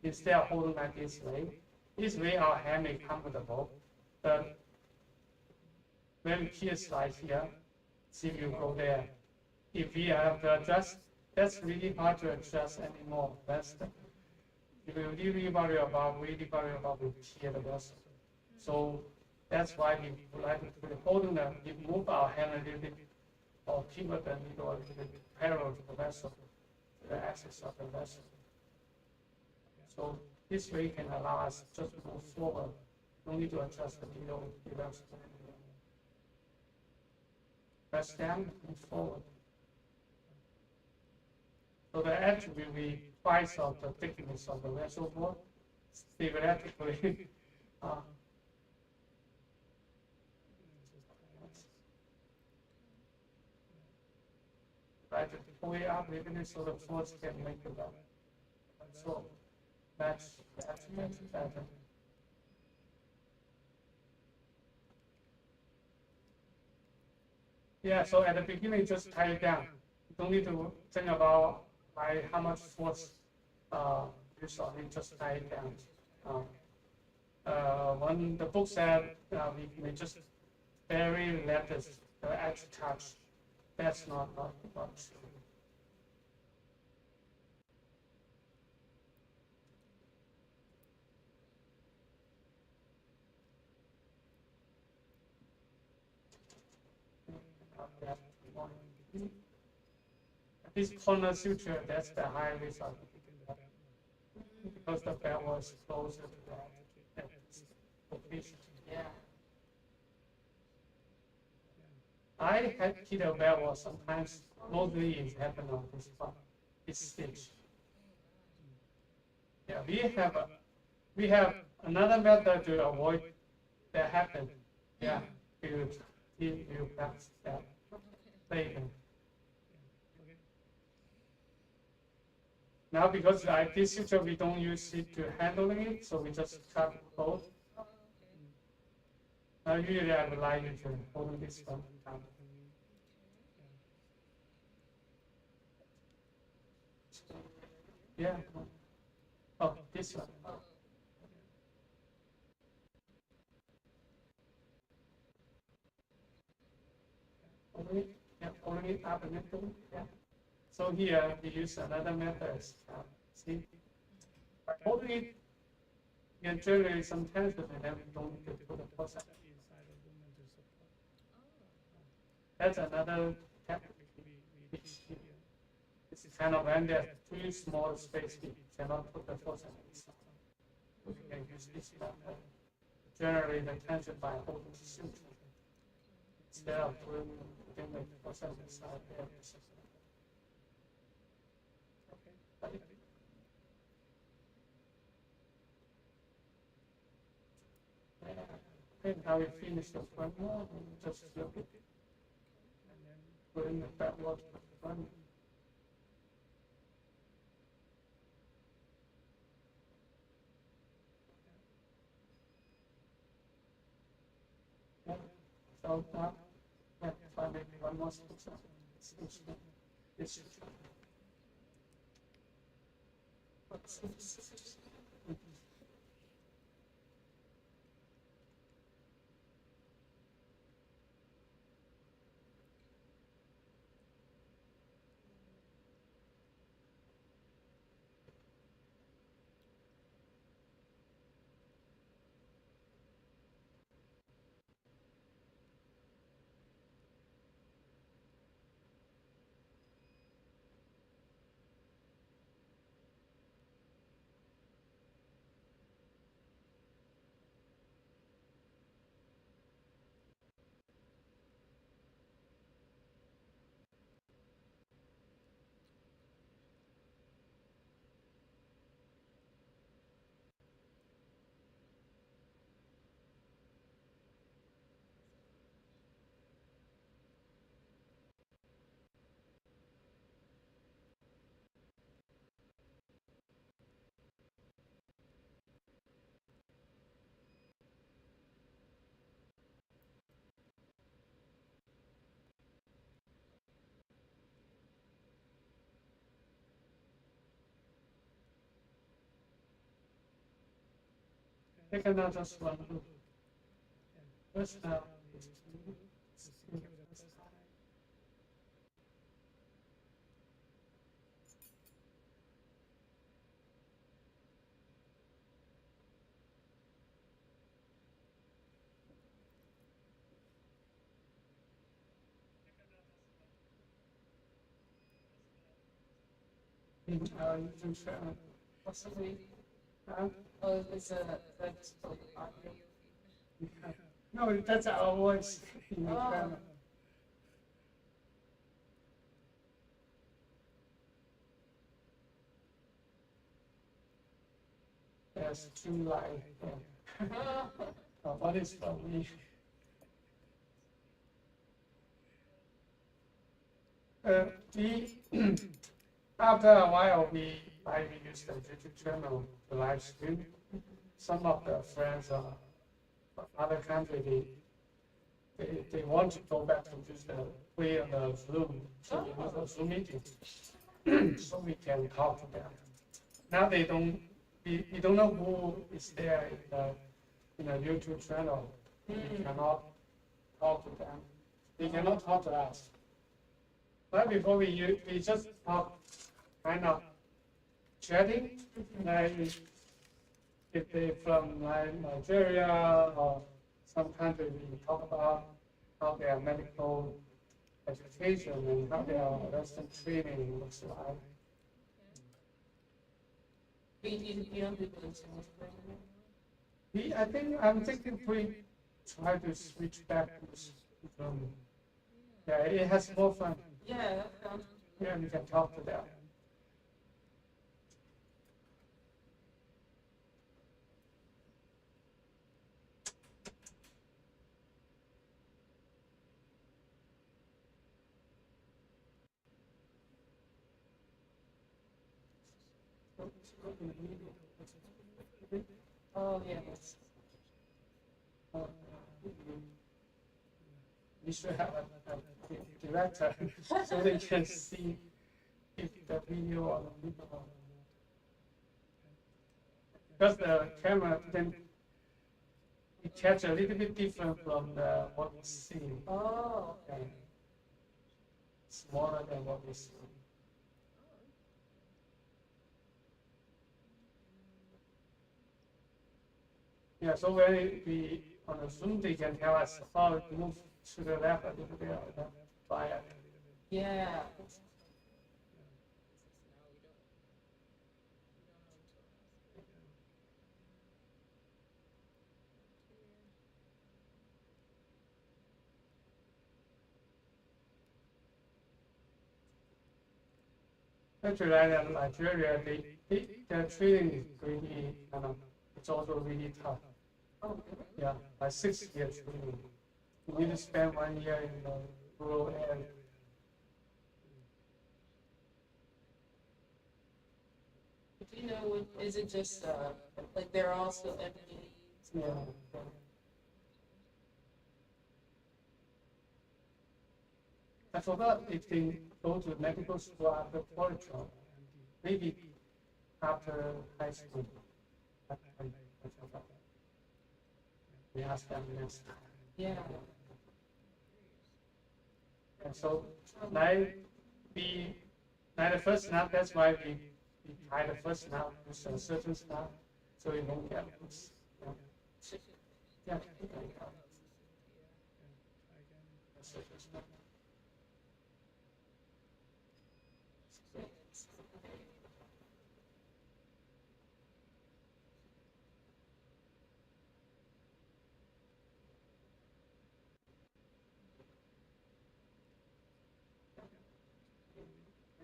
instead of holding like this way our hand is comfortable. But when key slide here, see you go there. If we have to adjust, that's really hard to adjust anymore. You will really worry about with here the vessel. So that's why we would like to put holding them, we move our hand a little bit or pivot the needle a little bit parallel to the vessel, to the axis of the vessel. So this way can allow us just to move forward. No need to adjust the needle, press down, move forward. So the edge will be twice of the thickness of the vessel board, theoretically. Right, pull it up, even so the force can make it up. So that's better. Yeah, so at the beginning, just tie it down. You don't need to think about how much force you saw, you just tie it down. When the book said we may just barely let the edge touch, that's not true. This corner suture, that's the high risk of because the bell was closer to that location. Yeah. I had keto bell sometimes mostly it happened on this part, this stage. Yeah, we have another method to avoid that happen. Yeah, you practice that later. Now, because this suture we don't use it to handling it, so we just cut both. Now, usually I would like you to hold this one down. Yeah. Oh, this one. Holding it up a little. Yeah. So here we use another method. See, by holding it, you can generate some tension, and then we don't need to put the force inside the lumen to support. That's another technique. It's kind of when there's too small space, we cannot put the force inside. We can use this method to generate the tension by holding the suture instead of putting the force inside there. And now we finish the front wall, just look at it, and then put in the back wall to the front. Yeah. So now, try maybe one more section. This is Take another one. First now. You can possibly. Oh, it's that's audio. No, that's our voice. Oh. There's two lines. What is for me? We after a while I use the YouTube channel to live stream. Some of the friends from other country they want to go back to use the way of the Zoom, so we use the Zoom meeting, so we can talk to them. Now they don't. We don't know who is there in the YouTube channel. We cannot talk to them. They cannot talk to us. But before we just talk, kind of chatting, like if they from like Nigeria or some country, we talk about how their medical education and how their Western training looks like. I think I'm thinking we try to switch back to yeah, it has more fun. Yeah. Yeah, we can talk to them. Oh, yes. We should have a director so they can see if the video or the video. Because the camera then it catch a little bit different from what we see. Oh. Okay. Smaller than what we see. Yeah, so when we on the Zoom, they can tell us how it moves to the left a little bit or the right. Yeah. Actually, in Nigeria, their training is really it's also really tough. Oh, yeah, like 6 years training. You need to spend 1 year in the rural area. Do you know, is it just, like they're all still MDs? Yeah. I forgot if they go to medical school after college or maybe after high school. I forgot. We ask them next time. Yeah. And so, like the first snap, that's why we try the first snap with a certain snap, so you don't get loose. Yeah.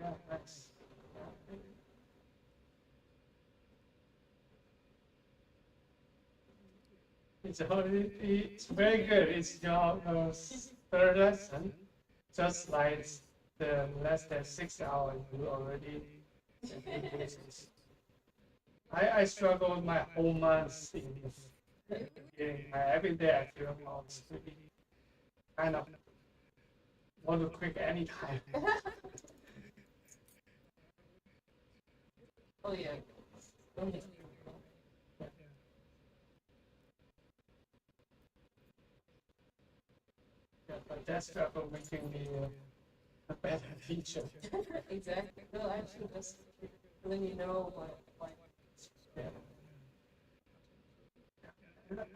Yeah, thanks. It's very good. It's your third lesson, just like the less than 6 hours you already. I struggled my whole month in this. Every day I feel it's really kind of want to quit anytime. Oh, yeah. Yeah, but that's about making me a better teacher. Exactly. No, actually, that's letting you know what. Yeah.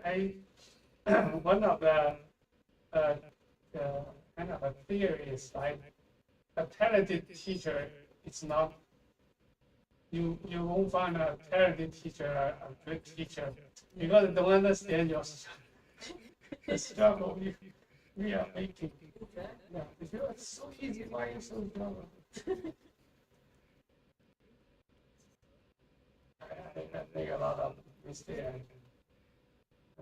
I one of the uh, kind of a theory is like a talented teacher. It's not you. You won't find a talented teacher a good teacher because they don't understand your the struggle we are making. Exactly. Yeah, if you it's so easy, why are you so struggle? I make a lot of mistakes.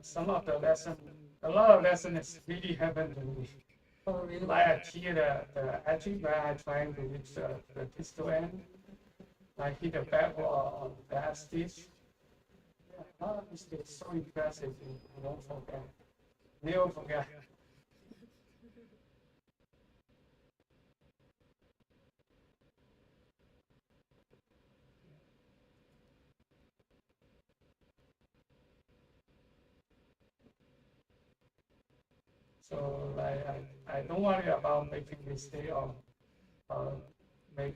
Some of the lesson, a lot of lessons really happened to me. Oh, really? Like I tear the edging where I trying to reach the distal end. I hit the back wall on that stitch. Yeah, a lot of mistakes, so impressive, you don't forget. Never forget. So like I don't worry about making mistake or make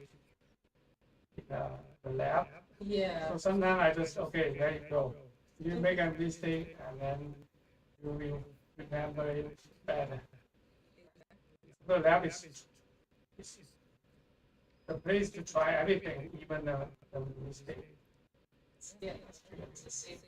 the lab. Yeah. So sometimes I just okay, there you go. You make a mistake and then you will remember it better. The lab is the place to try everything, even the mistake. Yeah, it's the same.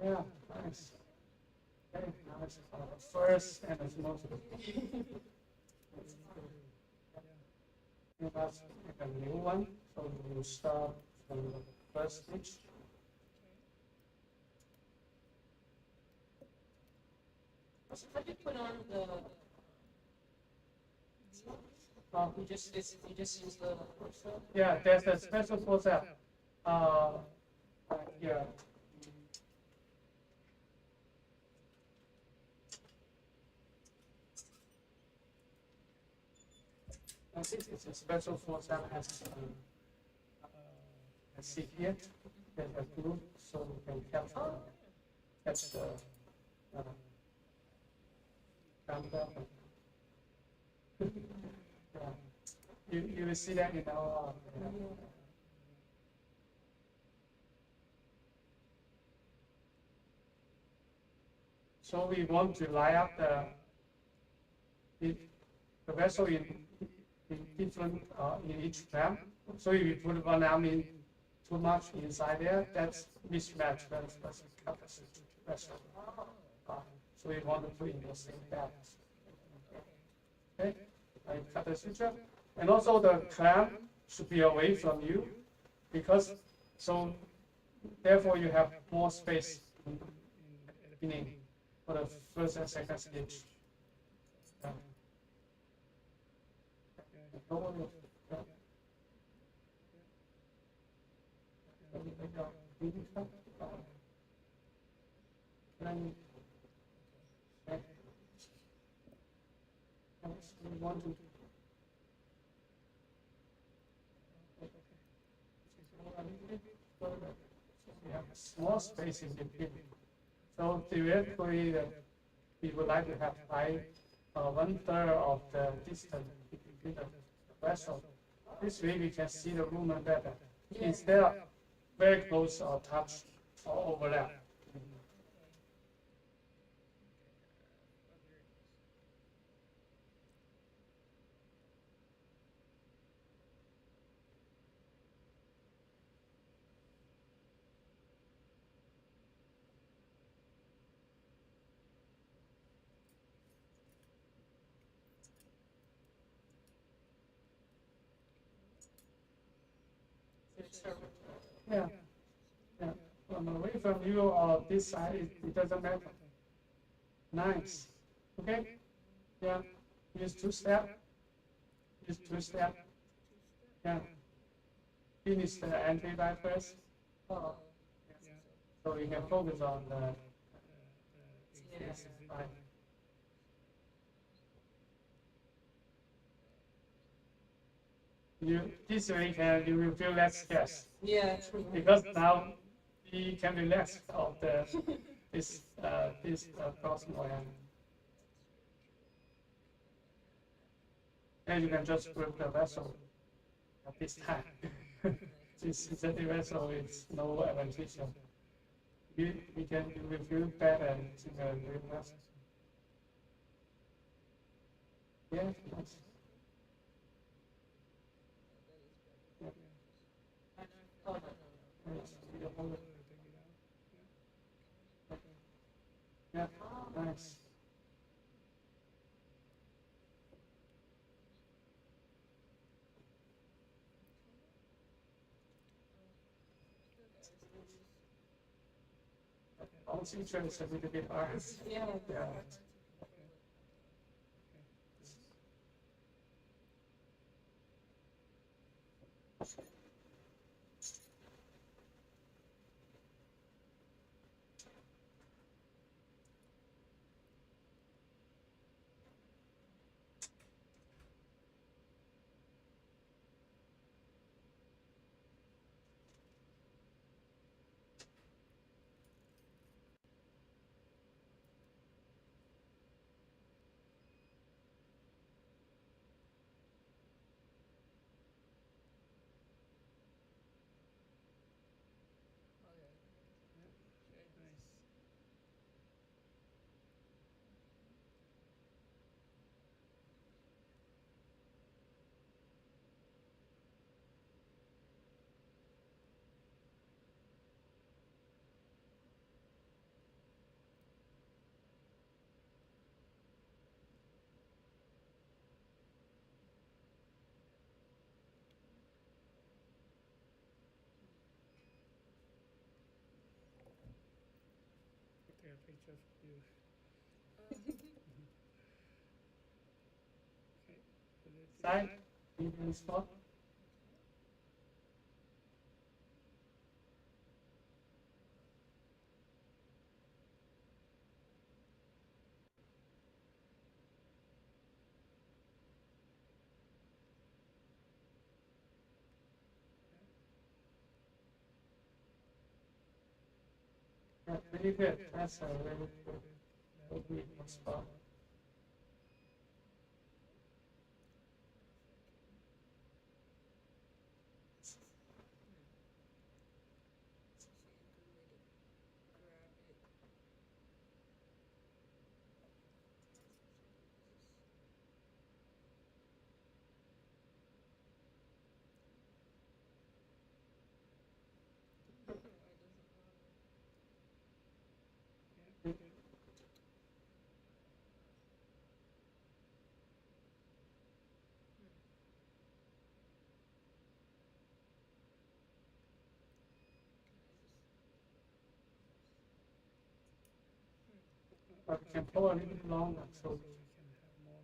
Yeah, nice. Okay, now it's first and it's most you must make a new one, so you start from the first stitch. So how do you put on the? You just use the. Yeah, there's a special process. Uh, yeah. I think it's a special force that has a seat here. There's a glue, so you can capture. That's the camera. Yeah. You will see that in our. So we want to line up the vessel in different in each clamp. So if you put one arm in too much inside there, that's mismatch capacity vessel. So we want to put in the same depth. Okay, I cut the suture, and also the clamp should be away from you, because so therefore you have more space in the beginning for the first and second stage. We want to we have a small space in between. So theoretically, we would like to have like 1/3 of the distance between the vessel. This way we can see the movement better. Instead of very close or touch or overlap. Yeah, yeah. From away from you or this side, it doesn't matter. Nice. Okay? Yeah. Use 2-step. Use 2-step. Yeah. Finish the entry by first. So you can focus on the Yeah. right. This way you will feel less stress. Yeah. Because now you can relax of the this proximal and you can just grip the vessel at this time. This synthetic vessel is no advantage. You will feel better and real vessel. Yeah, nice. Yeah, nice. All suture is a little bit hard. Yeah. Yeah. Take a picture of you. Side, even spot. Yeah, really good. That's a really good spot. But we can pull a little bit longer so we can have more.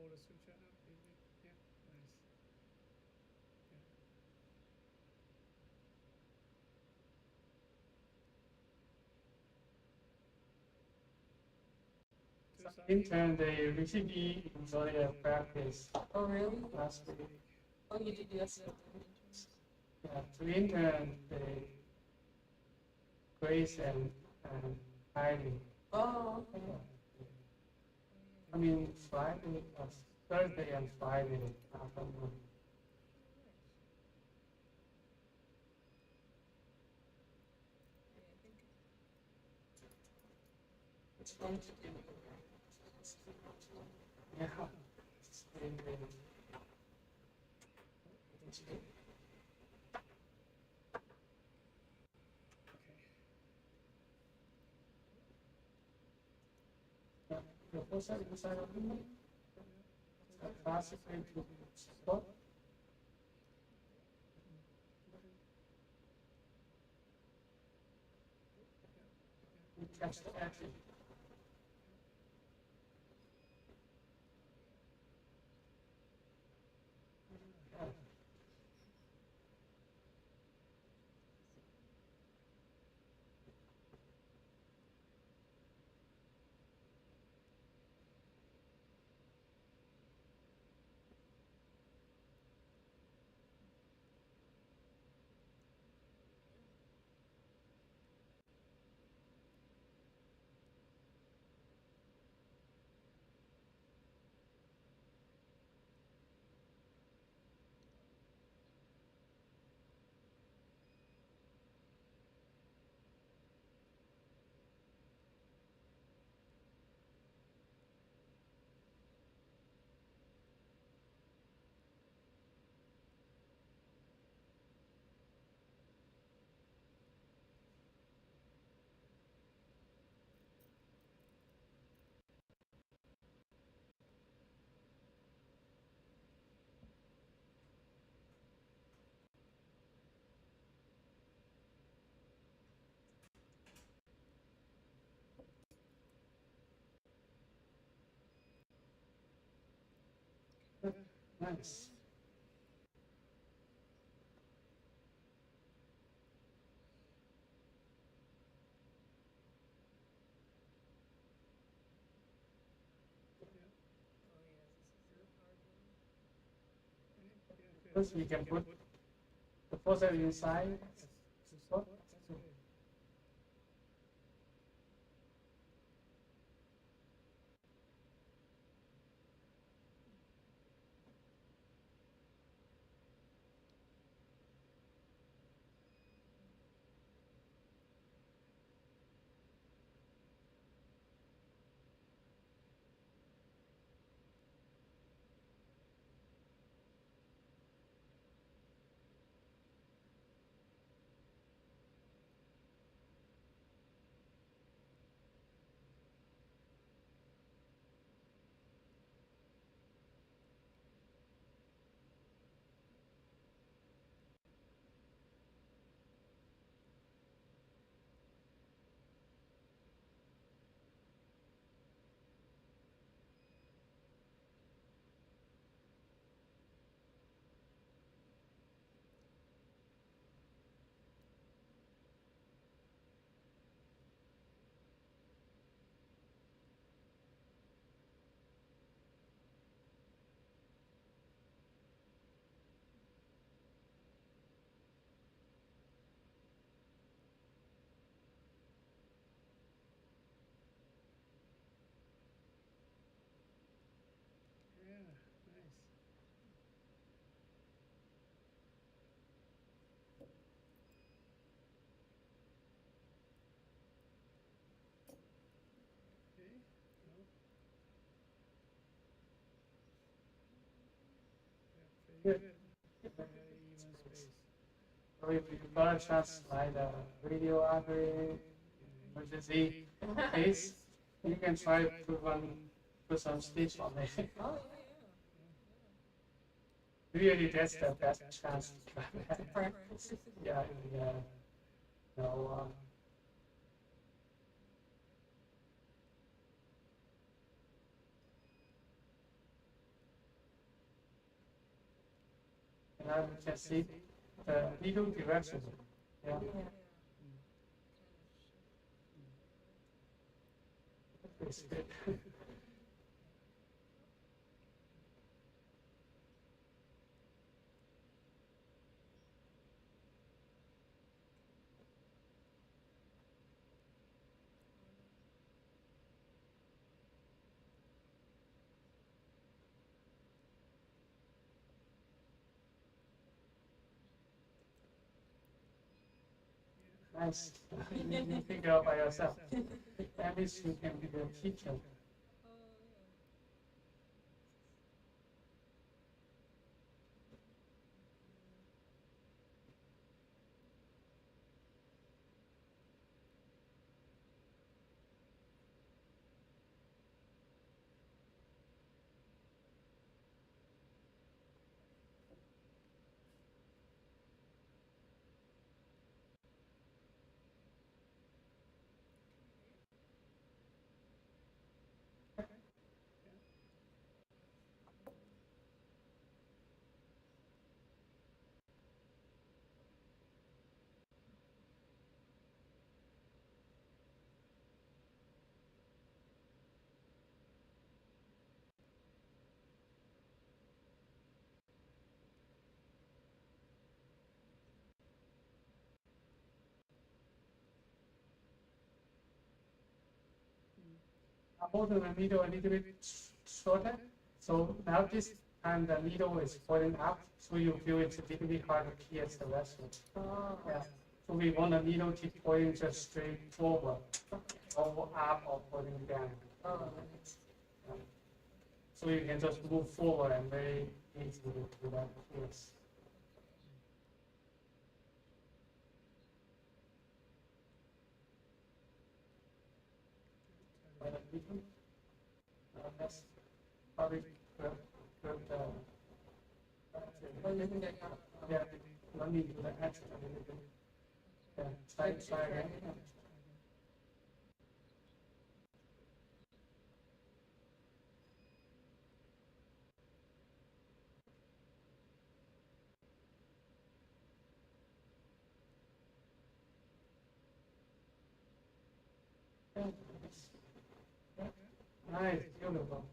hold the suture up, maybe. Yeah, nice. Yeah. Some intern, they really enjoy their practice. Oh, really? Last week. Oh, you did yesterday. Yeah, to intern, they Grace and Heidi. Oh, okay. I mean, Friday, Thursday and Friday afternoon. It's fun to do. Yeah. The first side inside of me, classically to spot. You catch the action. Nice. First, we can put the faucet inside. Spot. Yeah, nice. Okay, no. Yeah, pretty good. Very even space. So if you got a chance to slide a video artery, emergency case, you can try to put some stitch on it. Oh, Really, that's the best chance to try yeah. that. Practice. Yeah, yeah. No, Now you can see the needle direction. Yeah. It's good. Nice. You figure out by yourself. At least you can be the teacher. Hold the needle a little bit shorter. So now this time the needle is pointing up, so you feel it's a little bit harder to pierce the vessel. Oh. Yeah. So we want the needle to point just straight forward, or up or pointing down. Oh. Yeah. So you can just move forward and very easily do that pierce. That's probably good. Yeah, let me do the extra a little bit. Yeah, try again. Nice, beautiful.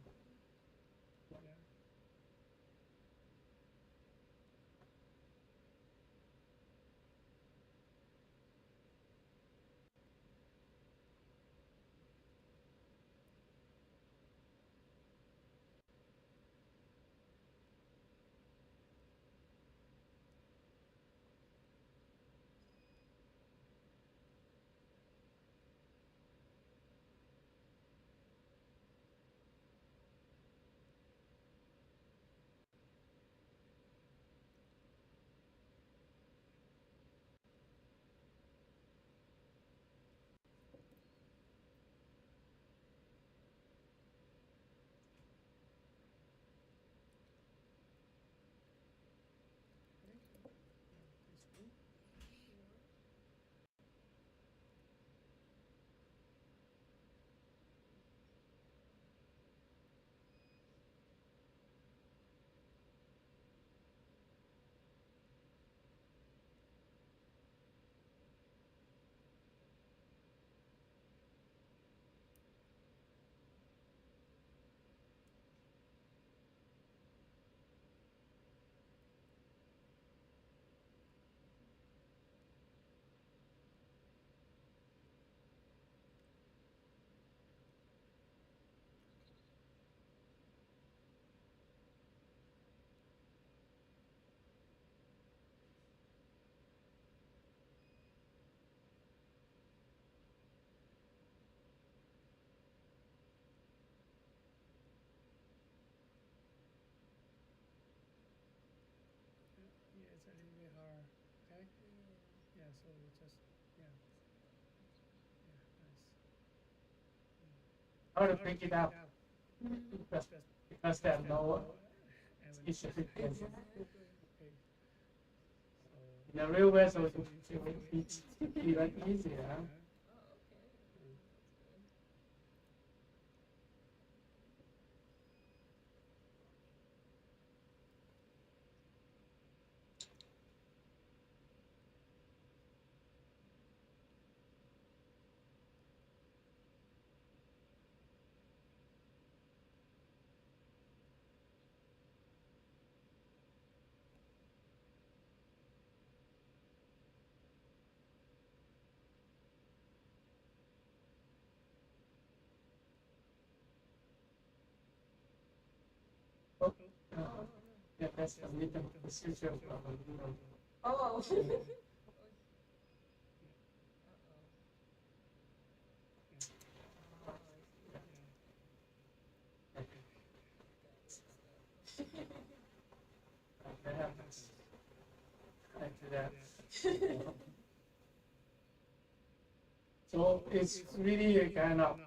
Yeah, it's a little bit hard. Okay. Yeah. So you just nice. How to pick it up? Because there's no issue. In a real vessel, it's even easier. Yeah, that's the suture of Oh. That happens. I do that. So it's really a kind of,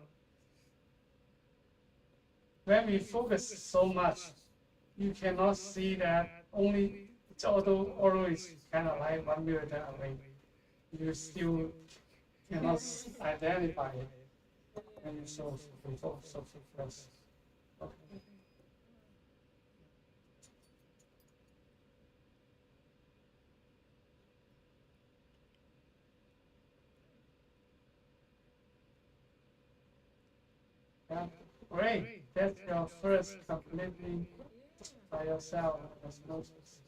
when we focus so much, you cannot see that only, although it's kind of like 1 millimeter away, you still cannot identify it when you so close. Okay. Yeah, great. That's your first completely by yourself osmosis.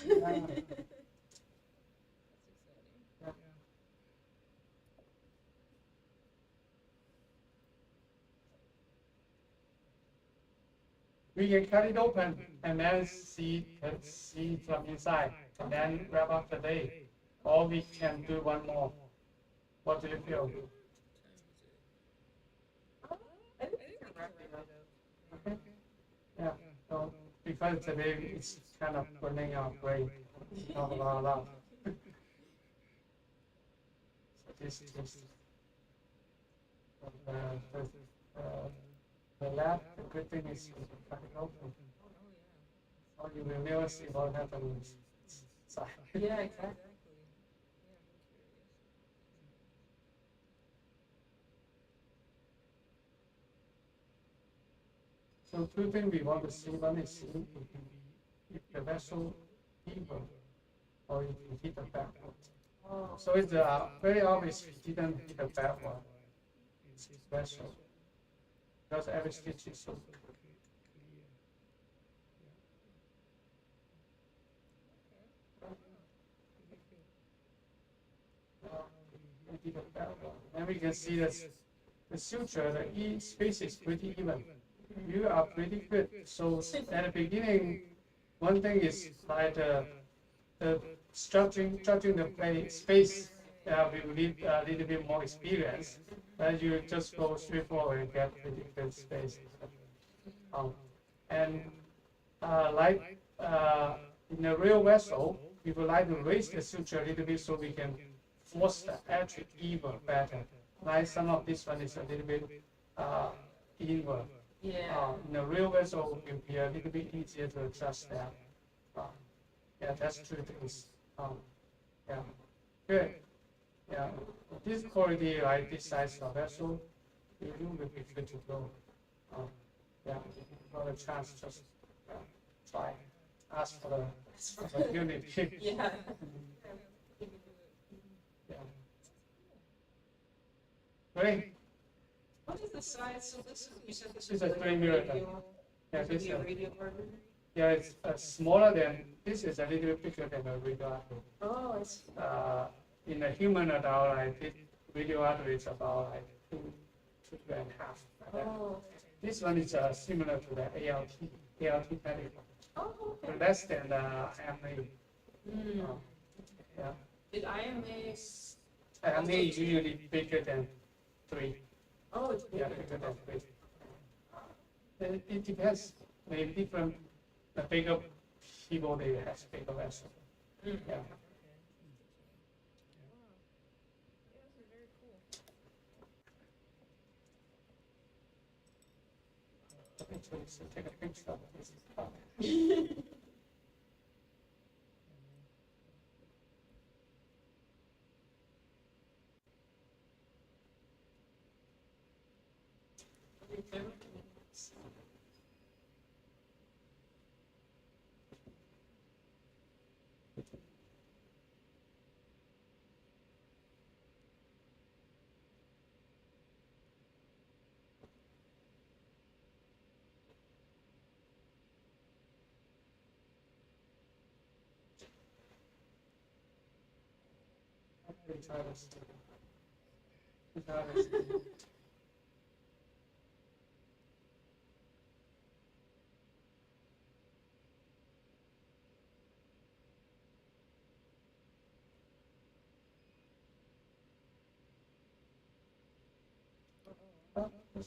Yeah. Yeah. We can cut it open and then see from inside and then wrap up the day. Or we can do one more. What do you feel? I think we can wrap it up. Okay. Yeah. So because today it's kind of running out great. Talk about a lot. So this uh, the, uh, the lab, the good thing is you can cut it open. Or you will never see what happens inside. Yeah, exactly. So two things we want to see. One is if the vessel evil or if you hit the backward. Oh. So it's very obvious if you didn't hit the backward, it's vessel. Because every stitch is so clear. And we can see this, the suture, the E space is pretty even. You are pretty good. So at the beginning, one thing is like the judging the space. We need a little bit more experience. But you just go straight forward and get pretty good space. And like in a real vessel, we would like to raise the suture a little bit so we can force the edge even better. Like some of this one is a little bit even. Yeah. In a real vessel, it will be a little bit easier to adjust that. Yeah, that's two things. Yeah, good. Yeah, this quality, like this size of vessel, you will be good to go. Yeah, got a chance, just try, ask for the opportunity. Yeah. Yeah. Great. What is the size? So this is, you said this It's is a like 3 a millimeter. radio. Yeah, This would this be a radio partner. yeah, it's smaller than, this is a little bit bigger than a radio artery. Oh, I see. In a human adult, I did radio artery is about like two and a half. Oh. This one is similar to the ALT pedicle. Oh, okay. Less than IMA. Yeah. Did IMA? IMA is usually bigger than 3. Oh, it's Yeah, bigger than 3. It depends. Maybe different. The bigger people, they have bigger vessel. Yeah. So take a picture of this. Nice.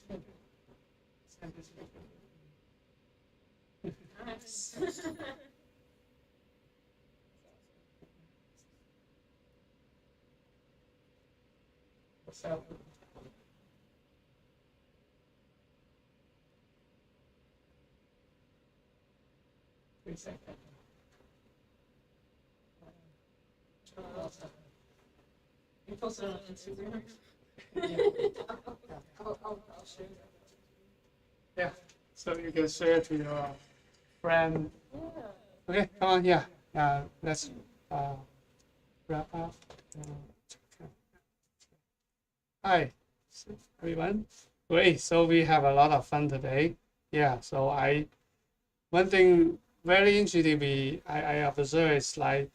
So, You posted it on Instagram? I'll share that. Yeah, so you can share to your friend. Yeah. Okay, come on, yeah. Let's wrap up. Hi, everyone. Great. So we have a lot of fun today. Yeah. So one thing very interesting I observed is like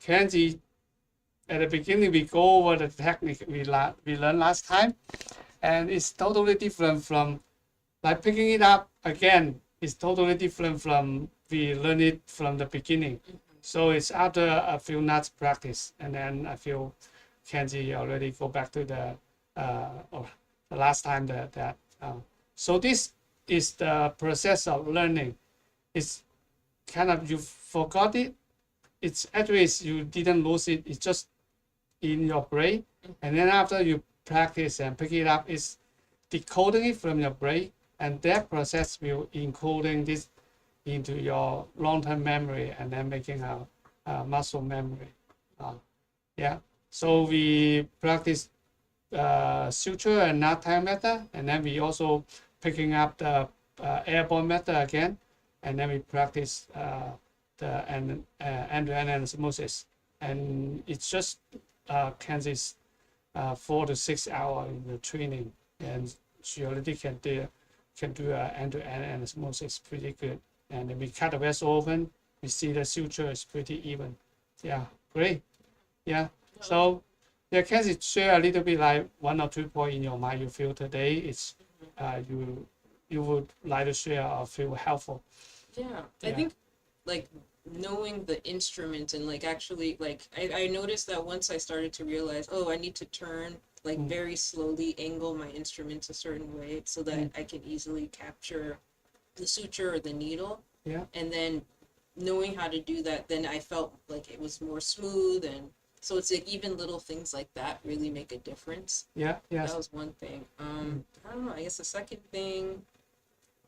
Kenzie, at the beginning we go over the technique we learned last time, and it's totally different from like picking it up again. It's totally different from we learned it from the beginning. So it's after a few nuts practice, and then I feel Kenzie already go back to the or the last time that. So this is the process of learning. It's kind of you forgot it. It's actually you didn't lose it. It's just in your brain, and then after you practice and pick it up, it's decoding it from your brain, and that process will encoding this into your long-term memory and then making a muscle memory. Yeah. So we practice suture and knot tying method, and then we also picking up the airborne method again, and then we practice the end anastomosis, and it's just Kenzie's 4 to 6 hours in the training, and she already can do end-to-end anastomosis pretty good. And we cut the vessel open, we see the suture is pretty even. Yeah, great. Yeah. So yeah, Kenzie, share a little bit like 1 or 2 points in your mind you feel today it's you would like to share or feel helpful. Yeah, I think like knowing the instrument and like actually like I noticed that once I started to realize, oh, I need to turn like very slowly, angle my instrument a certain way so that I can easily capture the suture or the needle. Yeah. And then knowing how to do that, then I felt like it was more smooth, and so it's like even little things like that really make a difference. Yeah. Yes. That was one thing. I don't know, I guess the second thing,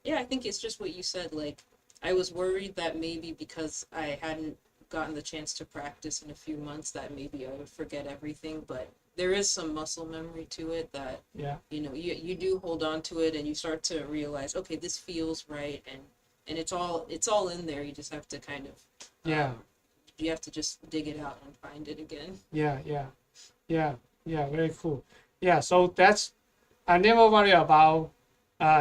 yeah, I think it's just what you said. Like, I was worried that maybe because I hadn't gotten the chance to practice in a few months that maybe I would forget everything, but there is some muscle memory to it that, you know, you do hold on to it and you start to realize, okay, this feels right, and it's all in there. You just have to kind of you have to just dig it out and find it again. Yeah, very cool. Yeah, so that's I never worry about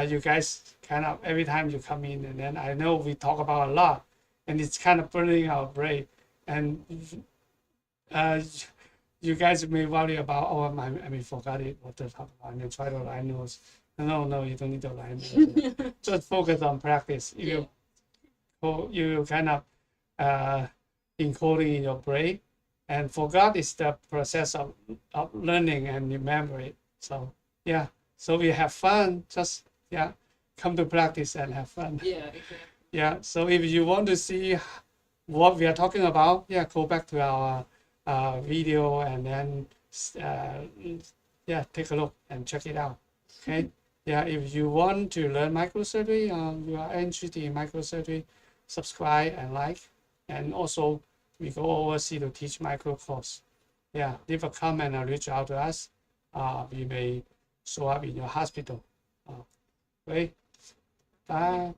you guys kind of every time you come in, and then I know we talk about a lot, and it's kind of burning our brain, and you guys may worry about, oh, I forgot it, what to talk about, and then try to line notes. No, you don't need to line notes. Just focus on practice. You kind of encoding in your brain, and forgot is the process of learning and remember it. So yeah, so we have fun. Just come to practice and have fun. Yeah, exactly. Yeah. So if you want to see what we are talking about, go back to our video and then take a look and check it out. Okay. Yeah. If you want to learn microsurgery, you are interested in microsurgery, subscribe and like, and also we go overseas to teach micro course. Yeah. Leave a comment or reach out to us. We may show up in your hospital. Great. Bye.